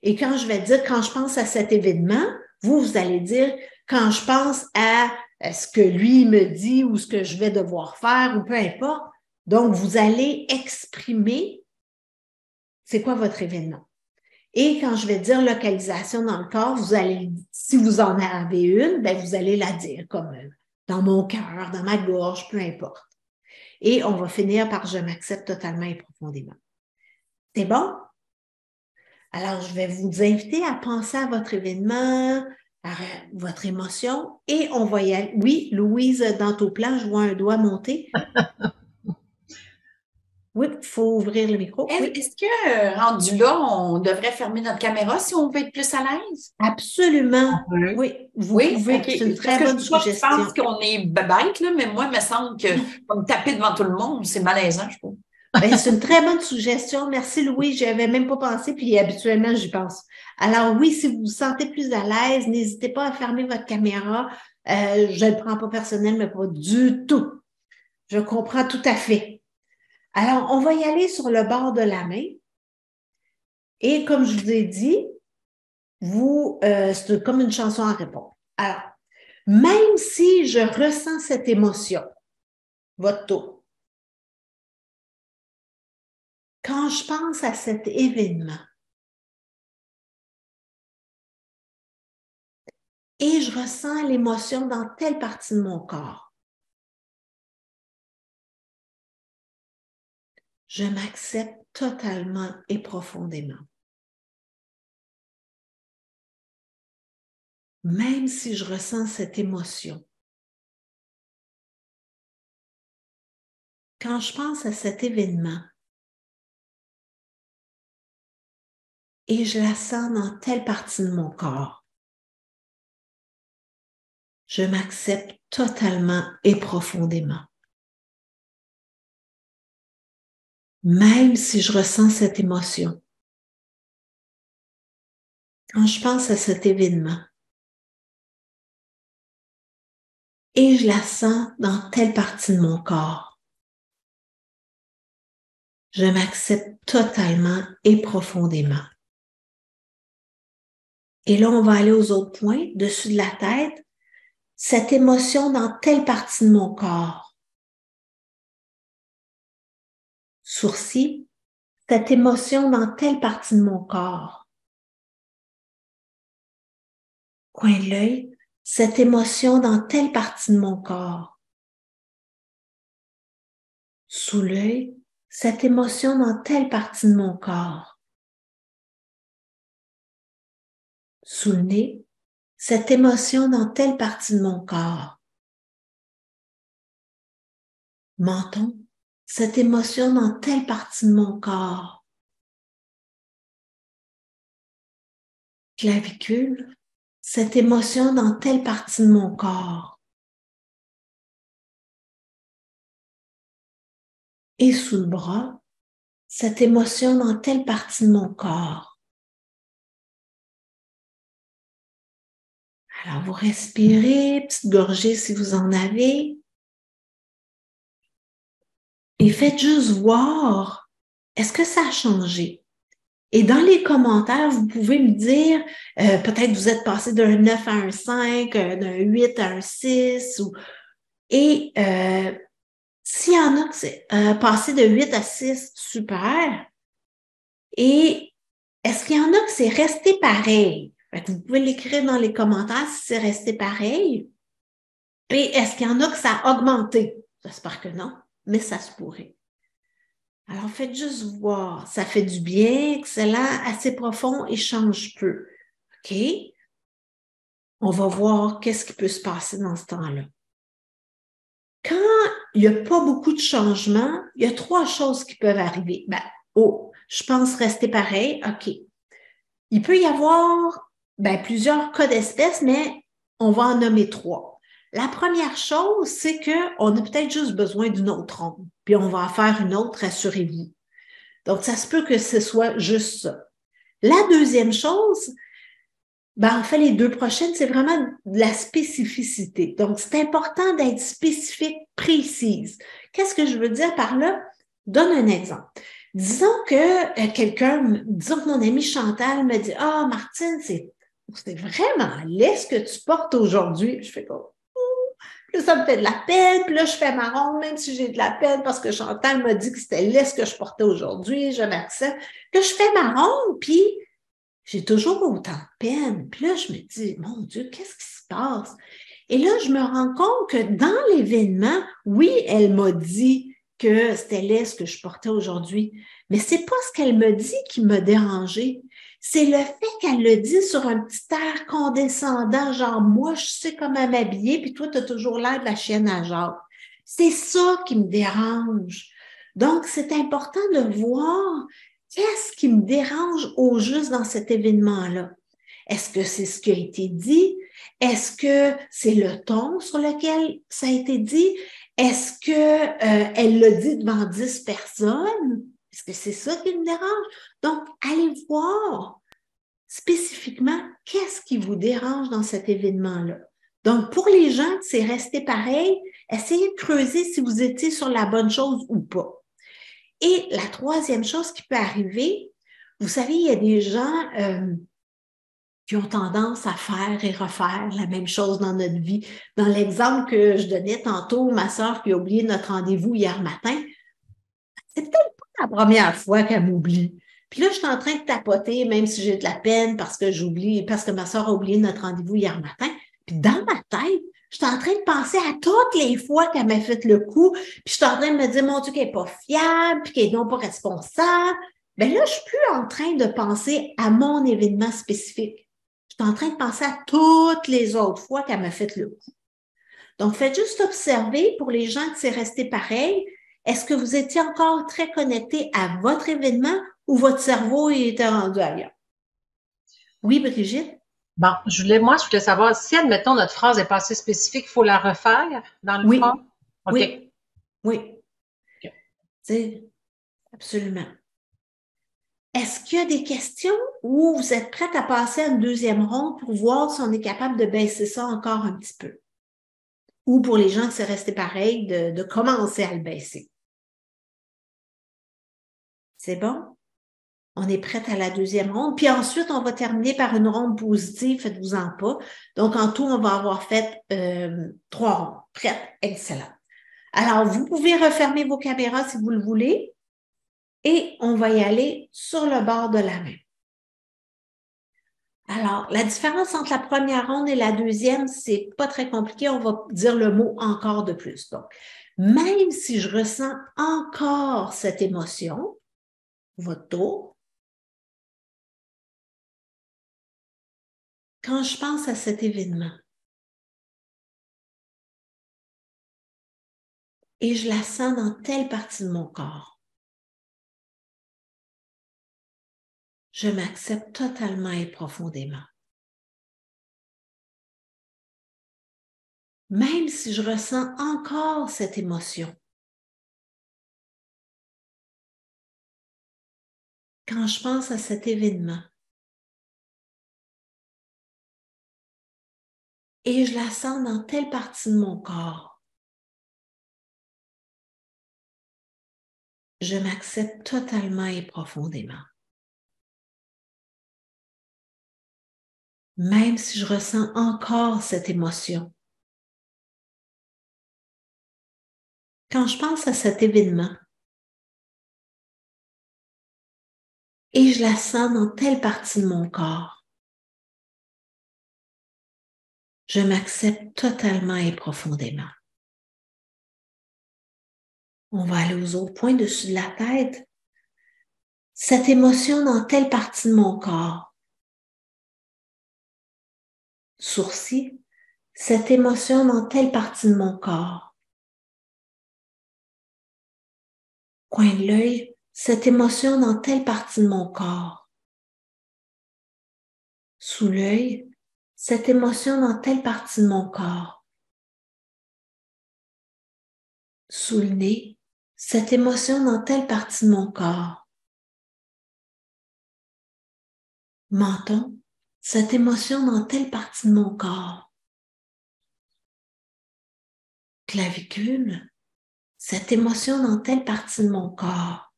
B: Et quand je vais dire, quand je pense à cet événement, vous allez dire, quand je pense à ce que lui me dit ou ce que je vais devoir faire ou peu importe. Donc, vous allez exprimer c'est quoi votre événement. Et quand je vais dire localisation dans le corps, vous allez, si vous en avez une, ben vous allez la dire comme dans mon cœur, dans ma gorge, peu importe. Et on va finir par je m'accepte totalement et profondément. C'est bon? Alors, je vais vous inviter à penser à votre événement, à votre émotion, et on va y aller. Oui, Louise, dans ton plan, je vois un doigt monter. Oui, il faut ouvrir le micro. Oui.
C: Est-ce que, rendu là, on devrait fermer notre caméra si on veut être plus à l'aise?
B: Absolument. Oui, vous pouvez.
C: OK.
B: C'est une
C: Parce
B: très
C: que je
B: bonne
C: ne pas que tu
B: suggestion.
C: penses qu'on est bête, là, mais moi, il me semble que comme taper devant tout le monde, c'est malaisant, je trouve.
B: Ben, c'est une très bonne suggestion. Merci, Louis. Je n'avais même pas pensé, puis habituellement, j'y pense. Alors oui, si vous vous sentez plus à l'aise, n'hésitez pas à fermer votre caméra. Je ne le prends pas personnel, mais pas du tout. Je comprends tout à fait. Alors, on va y aller sur le bord de la main. Et comme je vous ai dit, c'est comme une chanson à répondre. Alors, même si je ressens cette émotion, votre tour, quand je pense à cet événement et je ressens l'émotion dans telle partie de mon corps, je m'accepte totalement et profondément. Même si je ressens cette émotion. Quand je pense à cet événement et je la sens dans telle partie de mon corps, je m'accepte totalement et profondément. Même si je ressens cette émotion. Quand je pense à cet événement et je la sens dans telle partie de mon corps, je m'accepte totalement et profondément. Et là, on va aller aux autres points, dessus de la tête, cette émotion dans telle partie de mon corps. Sourcils, cette émotion dans telle partie de mon corps. Coin de l'œil, cette émotion dans telle partie de mon corps. Sous l'œil, cette émotion dans telle partie de mon corps. Sous le nez, cette émotion dans telle partie de mon corps. Menton, cette émotion dans telle partie de mon corps. Clavicule, cette émotion dans telle partie de mon corps. Et sous le bras, cette émotion dans telle partie de mon corps. Alors, vous respirez, petite gorgée si vous en avez. Et faites juste voir, est-ce que ça a changé? Et dans les commentaires, vous pouvez me dire, peut-être vous êtes passé d'un 9 à un 5, d'un 8 à un 6. Et s'il y en a que c'est passé de 8 à 6, super. Et est-ce qu'il y en a que c'est resté pareil? Fait que vous pouvez l'écrire dans les commentaires si c'est resté pareil. Et est-ce qu'il y en a que ça a augmenté? J'espère que non, mais ça se pourrait. Alors, faites juste voir. Ça fait du bien, excellent, assez profond et change peu. OK? On va voir qu'est-ce qui peut se passer dans ce temps-là. Quand il n'y a pas beaucoup de changements, il y a 3 choses qui peuvent arriver. Je pense rester pareil. OK. Il peut y avoir Plusieurs cas d'espèce, mais on va en nommer 3. La première chose, c'est qu'on a peut-être juste besoin d'une autre ronde, puis on va en faire une autre, rassurez-vous. Donc, ça se peut que ce soit juste ça. La deuxième chose, en fait, les 2 prochaines, c'est vraiment de la spécificité. Donc, c'est important d'être spécifique, précise. Qu'est-ce que je veux dire par là? Donne un exemple. Disons que mon amie Chantal me dit, ah, Martine, c'est vraiment laid ce que tu portes aujourd'hui. Je fais comme, puis là, ça me fait de la peine, puis là, je fais ma ronde, même si j'ai de la peine parce que Chantal m'a dit que c'était laid ce que je portais aujourd'hui, je m'accepte. Là, je fais ma ronde, puis j'ai toujours autant de peine. Puis là, je me dis, mon Dieu, qu'est-ce qui se passe? Et là, je me rends compte que dans l'événement, oui, elle m'a dit que c'était laid ce que je portais aujourd'hui, mais c'est pas ce qu'elle me dit qui m'a dérangée. C'est le fait qu'elle le dit sur un petit air condescendant, genre, moi, je sais comment m'habiller, puis toi, tu as toujours l'air de la chienne à Jacques. C'est ça qui me dérange. Donc, c'est important de voir qu'est-ce qui me dérange au juste dans cet événement-là. Est-ce que c'est ce qui a été dit? Est-ce que c'est le ton sur lequel ça a été dit? Est-ce que elle l'a dit devant 10 personnes? Est-ce que c'est ça qui me dérange? Donc, allez voir spécifiquement qu'est-ce qui vous dérange dans cet événement-là. Donc, pour les gens, c'est resté pareil. Essayez de creuser si vous étiez sur la bonne chose ou pas. Et la troisième chose qui peut arriver, vous savez, il y a des gens qui ont tendance à faire et refaire la même chose dans notre vie. Dans l'exemple que je donnais tantôt, ma sœur qui a oublié notre rendez-vous hier matin, c'est peut-être pas la première fois qu'elle m'oublie. Puis là, je suis en train de tapoter, même si j'ai de la peine parce que ma sœur a oublié notre rendez-vous hier matin. Puis dans ma tête, je suis en train de penser à toutes les fois qu'elle m'a fait le coup. Puis je suis en train de me dire, mon Dieu, qu'elle n'est pas fiable, puis qu'elle n'est non pas responsable. Là, je ne suis plus en train de penser à mon événement spécifique. Je suis en train de penser à toutes les autres fois qu'elle m'a fait le coup. Donc, faites juste observer pour les gens que c'est resté pareil. Est-ce que vous étiez encore très connecté à votre événement ou votre cerveau était rendu ailleurs? Oui, Brigitte?
A: Bon, je voulais savoir si, admettons, notre phrase est pas assez spécifique, il faut la refaire dans le fond? OK.
B: Oui. Okay. Absolument. Est-ce qu'il y a des questions ou vous êtes prête à passer à une deuxième ronde pour voir si on est capable de baisser ça encore un petit peu? Ou pour les gens que c'est resté pareil, de commencer à le baisser? C'est bon? On est prête à la deuxième ronde. Puis ensuite, on va terminer par une ronde positive, faites-vous-en pas. Donc, en tout, on va avoir fait 3 rondes. Prête? Excellent. Alors, vous pouvez refermer vos caméras si vous le voulez. Et on va y aller sur le bord de la main. Alors, la différence entre la première ronde et la deuxième, c'est pas très compliqué. On va dire le mot encore de plus. Donc, même si je ressens encore cette émotion, votre tour, quand je pense à cet événement et je la sens dans telle partie de mon corps, je m'accepte totalement et profondément. Même si je ressens encore cette émotion, quand je pense à cet événement et je la sens dans telle partie de mon corps, je m'accepte totalement et profondément. Même si je ressens encore cette émotion. Quand je pense à cet événement et je la sens dans telle partie de mon corps, je m'accepte totalement et profondément. On va aller aux autres points dessus de la tête. Cette émotion dans telle partie de mon corps. Sourcil, cette émotion dans telle partie de mon corps. Coin de l'œil, cette émotion dans telle partie de mon corps. Sous l'œil, cette émotion dans telle partie de mon corps. Sous le nez, cette émotion dans telle partie de mon corps. Menton, cette émotion dans telle partie de mon corps. Clavicule, cette émotion dans telle partie de mon corps.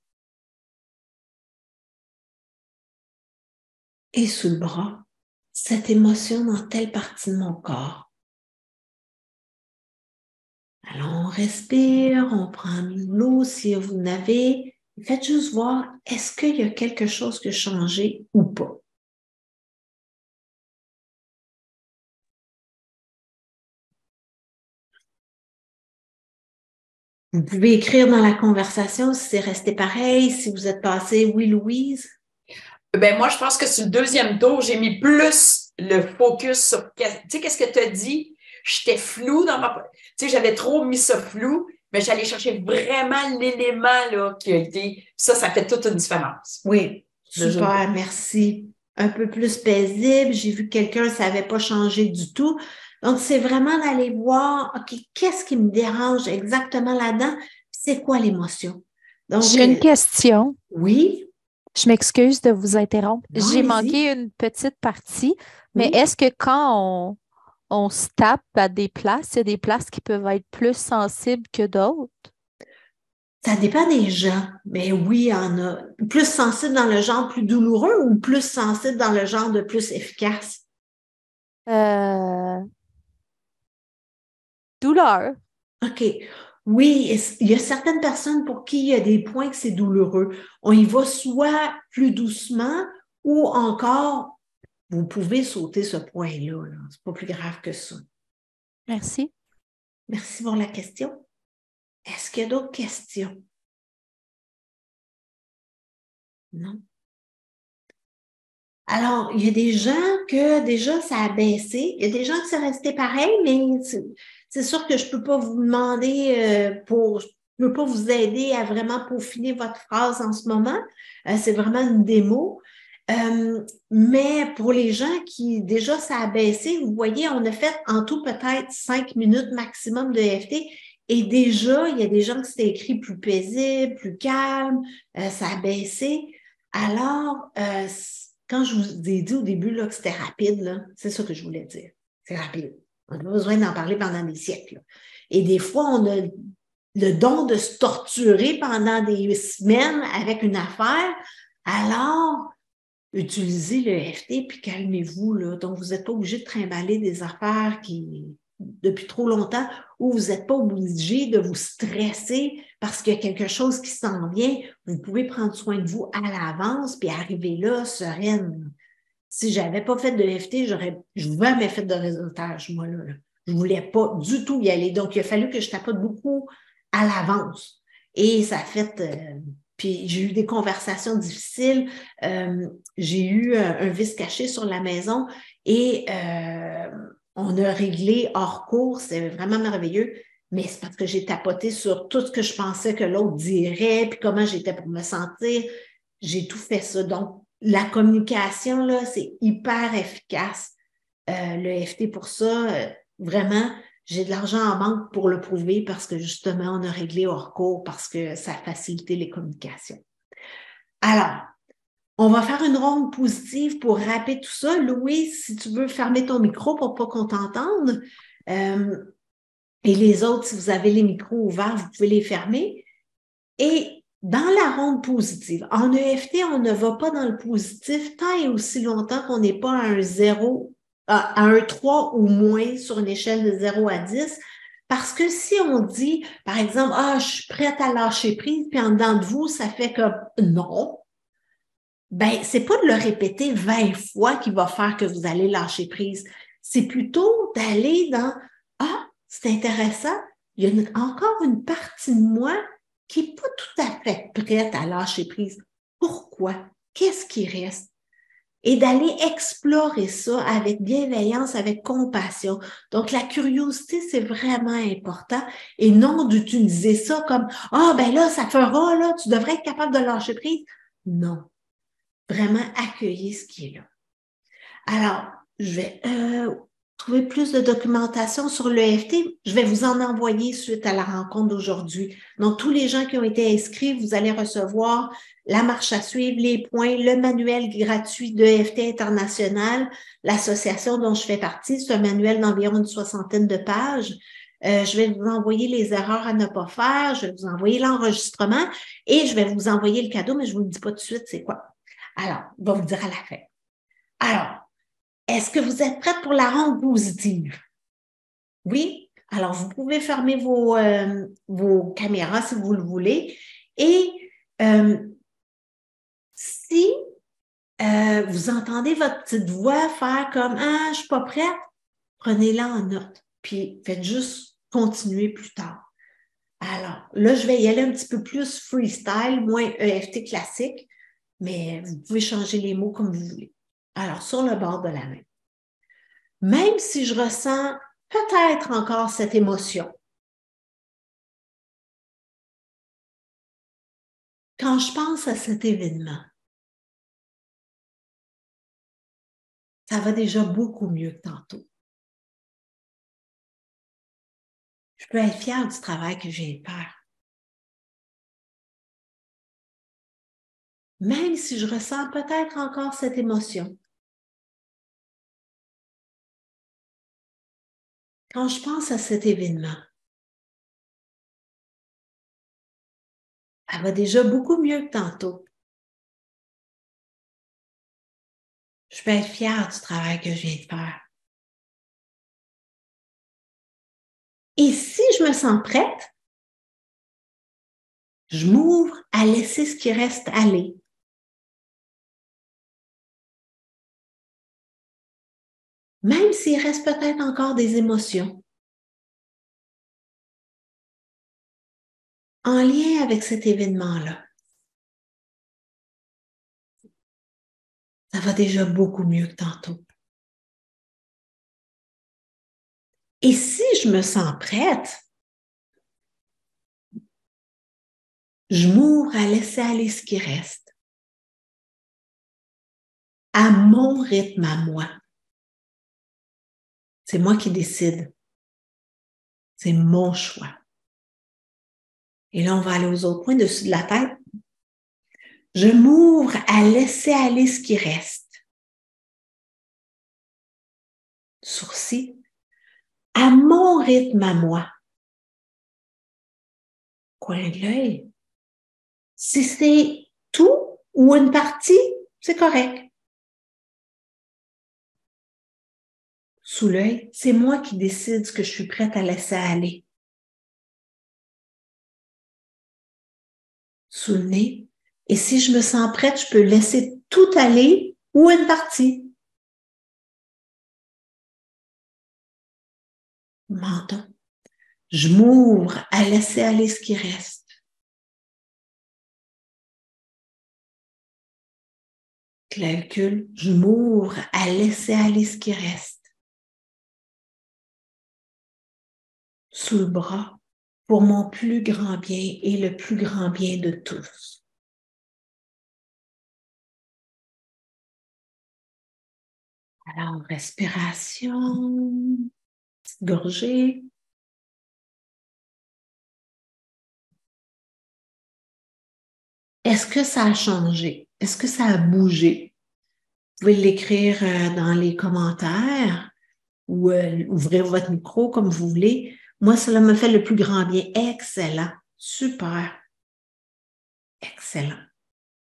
B: Et sous le bras, cette émotion dans telle partie de mon corps. Alors, on respire, on prend de l'eau si vous n'avez. Faites juste voir, est-ce qu'il y a quelque chose qui a changé ou pas? Vous pouvez écrire dans la conversation si c'est resté pareil, si vous êtes passé oui, Louise.
C: Ben moi, je pense que sur le deuxième tour, j'ai mis plus le focus sur, tu sais, qu'est-ce que tu as dit? J'étais floue dans ma... Tu sais, j'avais trop mis ça flou, mais j'allais chercher vraiment l'élément là, qui a été... Ça fait toute une différence.
B: Oui, super, merci. Un peu plus paisible, j'ai vu que quelqu'un ne savait pas changer du tout. Donc, c'est vraiment d'aller voir, OK, qu'est-ce qui me dérange exactement là-dedans? C'est quoi l'émotion? Donc,
D: j'ai une question.
B: Oui.
D: Je m'excuse de vous interrompre.
B: Non,
D: J'ai
B: allez-y.
D: manqué une petite partie, mais
B: Oui.
D: est-ce que quand on se tape à des places, il y a des places qui peuvent être plus sensibles que d'autres?
B: Ça dépend des gens, mais oui, il y en a. Plus sensible dans le genre plus douloureux ou plus sensible dans le genre de plus efficace?
D: Douleur.
B: OK. Oui, il y a certaines personnes pour qui il y a des points que c'est douloureux. On y va soit plus doucement ou encore, vous pouvez sauter ce point-là. Là. C'est pas plus grave que ça.
D: Merci.
B: Merci pour la question. Est-ce qu'il y a d'autres questions? Non. Alors, il y a des gens que déjà ça a baissé. Il y a des gens qui sont restés pareil, mais c'est sûr que je ne peux pas vous demander je ne peux pas vous aider à vraiment peaufiner votre phrase en ce moment. C'est vraiment une démo. Mais pour les gens qui déjà ça a baissé, vous voyez, on a fait en tout peut-être 5 minutes maximum de EFT. Et déjà, il y a des gens qui s'étaient écrits plus paisibles, plus calmes, ça a baissé. Alors, quand je vous ai dit au début là, que c'était rapide, là, c'est ça que je voulais dire. C'est rapide. On n'a pas besoin d'en parler pendant des siècles. Là. Et des fois, on a le don de se torturer pendant des semaines avec une affaire. Alors, utilisez le EFT puis calmez-vous. Là. Donc, vous n'êtes pas obligé de trimballer des affaires depuis trop longtemps ou vous n'êtes pas obligé de vous stresser parce qu'il y a quelque chose qui s'en vient. Vous pouvez prendre soin de vous à l'avance puis arriver là sereine. Si je n'avais pas fait de EFT, j'aurais jamais fait de réseautage, moi, là. Je ne voulais pas du tout y aller. Donc, il a fallu que je tapote beaucoup à l'avance. Et ça a fait... puis j'ai eu des conversations difficiles. J'ai eu un vice caché sur la maison et on a réglé hors cours. C'est vraiment merveilleux. Mais c'est parce que j'ai tapoté sur tout ce que je pensais que l'autre dirait, puis comment j'étais pour me sentir. J'ai tout fait ça. Donc, la communication, là, c'est hyper efficace. Le EFT pour ça, vraiment, j'ai de l'argent en banque pour le prouver parce que justement, on a réglé hors cours parce que ça a facilité les communications. Alors, on va faire une ronde positive pour rappeler tout ça. Louise, si tu veux fermer ton micro pour pas qu'on t'entende. Et les autres, si vous avez les micros ouverts, vous pouvez les fermer. Et dans la ronde positive, en EFT, on ne va pas dans le positif tant et aussi longtemps qu'on n'est pas à un 0, à un 3 ou moins sur une échelle de 0 à 10. Parce que si on dit, par exemple, je suis prête à lâcher prise, puis en dedans de vous, ça fait comme non, ben, c'est pas de le répéter 20 fois qui va faire que vous allez lâcher prise. C'est plutôt d'aller dans c'est intéressant, il y a encore une partie de moi qui n'est pas tout à fait prête à lâcher prise. Pourquoi? Qu'est-ce qui reste? Et d'aller explorer ça avec bienveillance, avec compassion. Donc, la curiosité, c'est vraiment important et non d'utiliser ça comme « ben là, ça fera, là, tu devrais être capable de lâcher prise. » Non. Vraiment accueillir ce qui est là. Alors, je vais trouver plus de documentation sur l'EFT. Je vais vous en envoyer suite à la rencontre d'aujourd'hui. Donc, tous les gens qui ont été inscrits, vous allez recevoir la marche à suivre, les points, le manuel gratuit d'EFT International, l'association dont je fais partie. C'est un manuel d'environ une 60aine de pages. Je vais vous envoyer les erreurs à ne pas faire. Je vais vous envoyer l'enregistrement et je vais vous envoyer le cadeau, mais je ne vous le dis pas tout de suite c'est quoi. Alors, on va vous dire à la fin. Alors, est-ce que vous êtes prête pour la ronde positive? Oui? Alors, vous pouvez fermer vos caméras si vous le voulez. Et si vous entendez votre petite voix faire comme « Ah, je ne suis pas prête », prenez-la en note. Puis, faites juste continuer plus tard. Alors, là, je vais y aller un petit peu plus freestyle, moins EFT classique, mais vous pouvez changer les mots comme vous voulez. Alors, sur le bord de la main. Même si je ressens peut-être encore cette émotion, quand je pense à cet événement, ça va déjà beaucoup mieux que tantôt. Je peux être fière du travail que j'ai fait. Même si je ressens peut-être encore cette émotion, quand je pense à cet événement, ça va déjà beaucoup mieux que tantôt. Je peux être fière du travail que je viens de faire. Et si je me sens prête, je m'ouvre à laisser ce qui reste aller. Même s'il reste peut-être encore des émotions en lien avec cet événement-là. Ça va déjà beaucoup mieux que tantôt. Et si je me sens prête, je m'ouvre à laisser aller ce qui reste, à mon rythme à moi. C'est moi qui décide. C'est mon choix. Et là, on va aller aux autres points dessus de la tête. Je m'ouvre à laisser aller ce qui reste. Sourcils. À mon rythme à moi. Coin de l'œil. Si c'est tout ou une partie, c'est correct. Sous l'œil, c'est moi qui décide ce que je suis prête à laisser aller. Sous le nez, et si je me sens prête, je peux laisser tout aller ou une partie. Menton. Je m'ouvre à laisser aller ce qui reste. Clavicule, je m'ouvre à laisser aller ce qui reste. Sous le bras, pour mon plus grand bien et le plus grand bien de tous. Alors, respiration, petite gorgée. Est-ce que ça a changé? Est-ce que ça a bougé? Vous pouvez l'écrire dans les commentaires ou ouvrir votre micro comme vous voulez. Moi, cela me fait le plus grand bien. Excellent. Super. Excellent.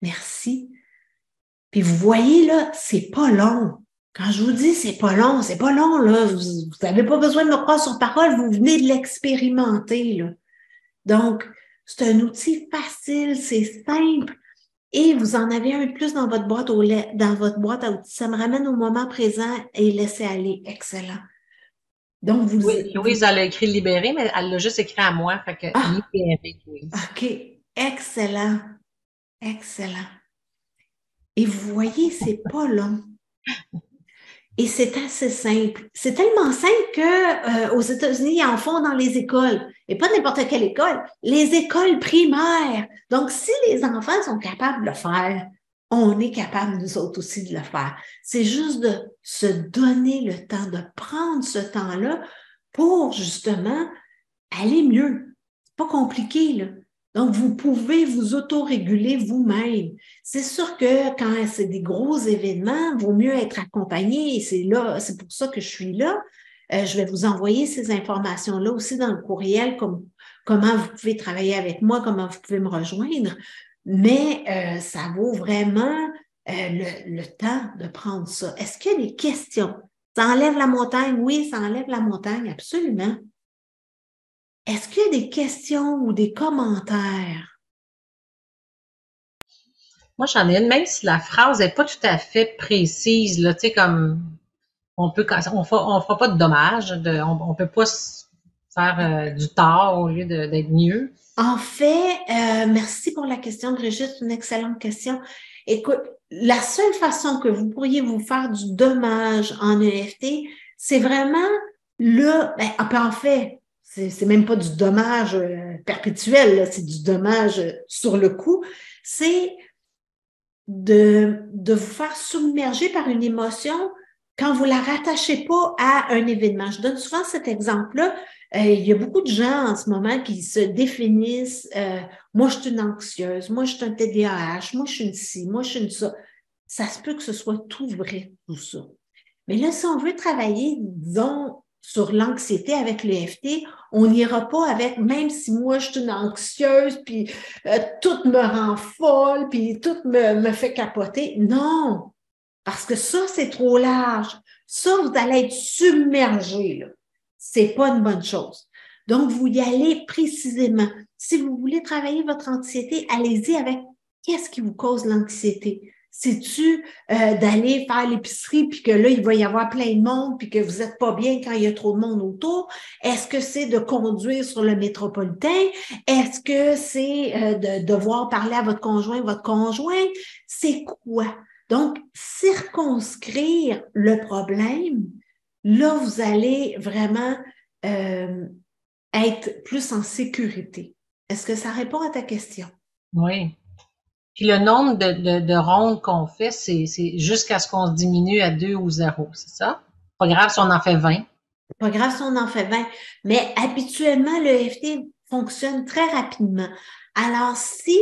B: Merci. Puis vous voyez, là, c'est pas long. Quand je vous dis c'est pas long, là. Vous n'avez pas besoin de me croire sur parole, vous venez de l'expérimenter, là. Donc, c'est un outil facile, c'est simple. Et vous en avez un de plus dans votre boîte à outils. Ça me ramène au moment présent et laisser aller. Excellent. Donc,
A: oui, Louise, elle a écrit libérer, mais elle l'a juste écrit à moi. Fait que libérer, Louise.
B: OK. Excellent. Excellent. Et vous voyez, c'est pas long. Et c'est assez simple. C'est tellement simple que aux États-Unis, ils en font dans les écoles. Et pas n'importe quelle école, les écoles primaires. Donc, si les enfants sont capables de le faire, on est capable, nous autres aussi, de le faire. C'est juste de se donner le temps, de prendre ce temps-là pour, justement, aller mieux. C'est pas compliqué, là. Donc, vous pouvez vous autoréguler vous-même. C'est sûr que quand c'est des gros événements, il vaut mieux être accompagné et c'est pour ça que je suis là. Je vais vous envoyer ces informations-là aussi dans le courriel, comme comment vous pouvez travailler avec moi, comment vous pouvez me rejoindre. Mais ça vaut vraiment le temps de prendre ça. Est-ce qu'il y a des questions? Ça enlève la montagne? Oui, ça enlève la montagne, absolument. Est-ce qu'il y a des questions ou des commentaires?
A: Moi, j'en ai une, même si la phrase n'est pas tout à fait précise, là, tu sais, comme on fera pas de dommages, on peut pas se faire du tort au lieu d'être mieux.
B: En fait, merci pour la question, Brigitte, c'est une excellente question. Écoute, la seule façon que vous pourriez vous faire du dommage en EFT, c'est vraiment en fait, c'est même pas du dommage perpétuel, là, c'est du dommage sur le coup, c'est de vous faire submerger par une émotion quand vous la rattachez pas à un événement. Je donne souvent cet exemple-là. Il y a beaucoup de gens en ce moment qui se définissent moi, je suis une anxieuse, moi, je suis un TDAH, moi, je suis une ci, moi, je suis une ça. Ça se peut que ce soit tout vrai, tout ça. Mais là, si on veut travailler, disons, sur l'anxiété avec l'EFT, on n'ira pas avec, même si moi, je suis une anxieuse, puis tout me rend folle, puis tout me fait capoter. Non! Parce que ça, c'est trop large. Ça, vous allez être submergé, là. C'est pas une bonne chose. Donc, vous y allez précisément. Si vous voulez travailler votre anxiété, allez-y avec qu'est-ce qui vous cause l'anxiété? C'est-tu d'aller faire l'épicerie puis que là, il va y avoir plein de monde puis que vous n'êtes pas bien quand il y a trop de monde autour? Est-ce que c'est de conduire sur le métropolitain? Est-ce que c'est de devoir parler à votre conjoint? C'est quoi? Donc, circonscrire le problème, là, vous allez vraiment être plus en sécurité. Est-ce que ça répond à ta question?
A: Oui. Puis le nombre de rondes qu'on fait, c'est jusqu'à ce qu'on se diminue à 2 ou 0, c'est ça? Pas grave si on en fait 20.
B: Pas grave si on en fait 20. Mais habituellement, le EFT fonctionne très rapidement. Alors, si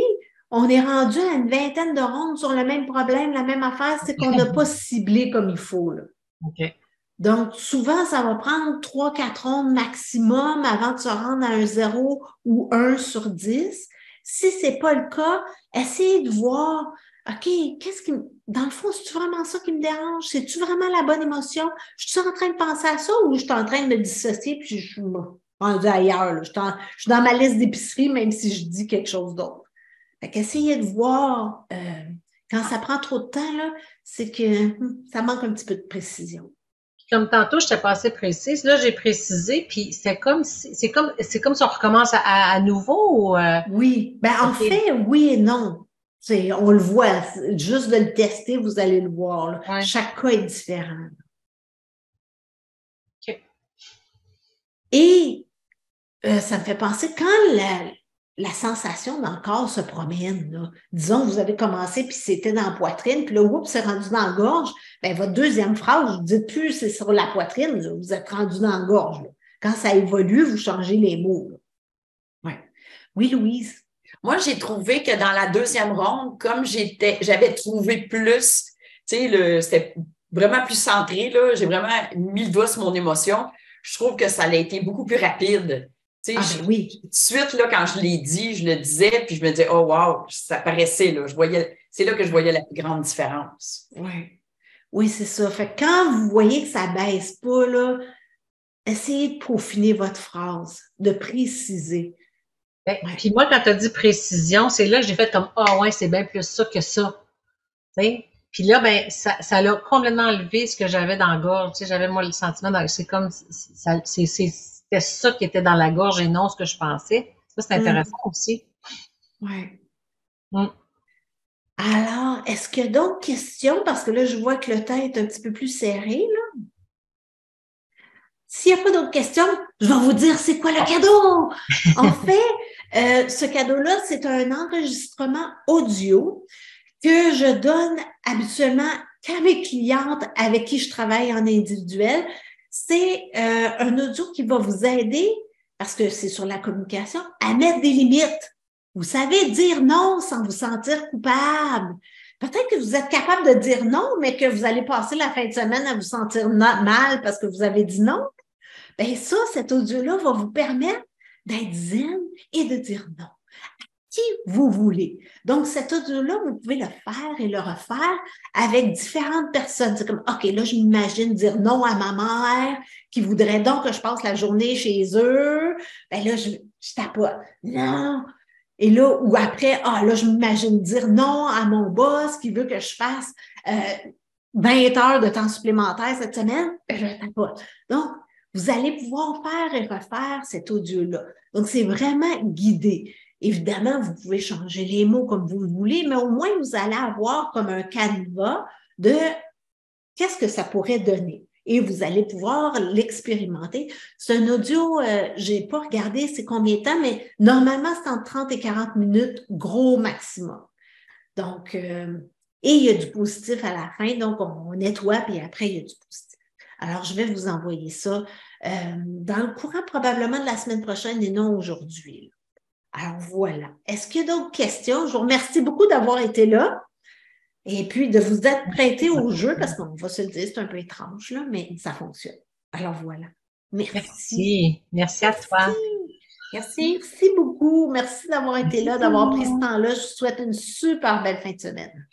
B: on est rendu à une vingtaine de rondes sur le même problème, la même affaire, c'est qu'on n'a pas ciblé comme il faut, là.
A: OK.
B: Donc, souvent, ça va prendre 3-4 rondes maximum avant de se rendre à un 0 ou 1 sur 10. Si c'est pas le cas, essayez de voir, OK, dans le fond, c'est-tu vraiment ça qui me dérange? C'est-tu vraiment la bonne émotion? Je suis en train de penser à ça ou je suis en train de me dissocier puis je suis rendue ailleurs, là. Je suis dans ma liste d'épicerie, même si je dis quelque chose d'autre. Fait qu'essayez de voir, quand ça prend trop de temps, là, c'est que ça manque un petit peu de précision.
A: Comme tantôt, je t'ai pas assez précise. Là, j'ai précisé, puis c'est comme si on recommence à nouveau.
B: Oui, en fait, oui et non. On le voit, juste de le tester, vous allez le voir, là.
A: Ouais.
B: Chaque cas est différent.
A: OK.
B: Et ça me fait penser, quand la sensation dans le corps se promène, là, disons que vous avez commencé puis c'était dans la poitrine, puis là, oups, c'est rendu dans la gorge, votre deuxième phrase, vous ne dites plus c'est sur la poitrine, là, vous êtes rendu dans la gorge, là. Quand ça évolue, vous changez les mots, là. Ouais. Oui, Louise?
C: Moi, j'ai trouvé que dans la deuxième ronde, comme j'avais trouvé plus, tu sais, c'était vraiment plus centré, là, j'ai vraiment mis le doigt sur mon émotion. Je trouve que ça a été beaucoup plus rapide. Tu sais,
B: oui.
C: Tout de suite, là, quand je l'ai dit, je le disais, puis je me disais, oh wow, ça paraissait, là. C'est là que je voyais la plus grande différence.
B: Oui. Oui, c'est ça. Fait que quand vous voyez que ça baisse pas, là, essayez de peaufiner votre phrase, de préciser.
A: Puis moi, quand tu as dit précision, c'est là que j'ai fait comme ouais, c'est bien plus ça que ça. T'sais? Puis là, ça l'a complètement enlevé ce que j'avais dans la gorge. Tu sais, j'avais moi le sentiment c'est comme c'était ça qui était dans la gorge et non ce que je pensais. Ça, c'est intéressant aussi.
B: Oui. Alors, est-ce qu'il y a d'autres questions? Parce que là, je vois que le temps est un petit peu plus serré, là. S'il n'y a pas d'autres questions, je vais vous dire c'est quoi le cadeau. En fait, ce cadeau-là, c'est un enregistrement audio que je donne habituellement qu'à mes clientes avec qui je travaille en individuel. C'est un audio qui va vous aider, parce que c'est sur la communication, à mettre des limites. Vous savez dire non sans vous sentir coupable. Peut-être que vous êtes capable de dire non, mais que vous allez passer la fin de semaine à vous sentir mal parce que vous avez dit non. Bien ça, cet audio-là va vous permettre d'être zen et de dire non qui vous voulez. Donc, cet audio-là, vous pouvez le faire et le refaire avec différentes personnes. C'est comme, OK, là, je m'imagine dire non à ma mère qui voudrait donc que je passe la journée chez eux. Ben là, je tapote. Non. Et là, ou après, là, je m'imagine dire non à mon boss qui veut que je fasse 20 heures de temps supplémentaire cette semaine. Ben, je tapote. Donc, vous allez pouvoir faire et refaire cet audio-là. Donc, c'est vraiment guidé. Évidemment, vous pouvez changer les mots comme vous le voulez, mais au moins, vous allez avoir comme un canevas de qu'est-ce que ça pourrait donner. Et vous allez pouvoir l'expérimenter. C'est un audio, je n'ai pas regardé c'est combien de temps, mais normalement, c'est entre 30 et 40 minutes, gros maximum. Donc, et il y a du positif à la fin, donc on nettoie, puis après, il y a du positif. Alors, je vais vous envoyer ça dans le courant probablement de la semaine prochaine et non aujourd'hui. Alors, voilà. Est-ce qu'il y a d'autres questions? Je vous remercie beaucoup d'avoir été là et puis de vous être prêté au jeu parce qu'on va se le dire, c'est un peu étrange, là, mais ça fonctionne. Alors, voilà. Merci.
A: Merci à toi.
C: Merci.
B: Merci beaucoup. Merci d'avoir été là, d'avoir pris ce temps-là. Je vous souhaite une super belle fin de semaine.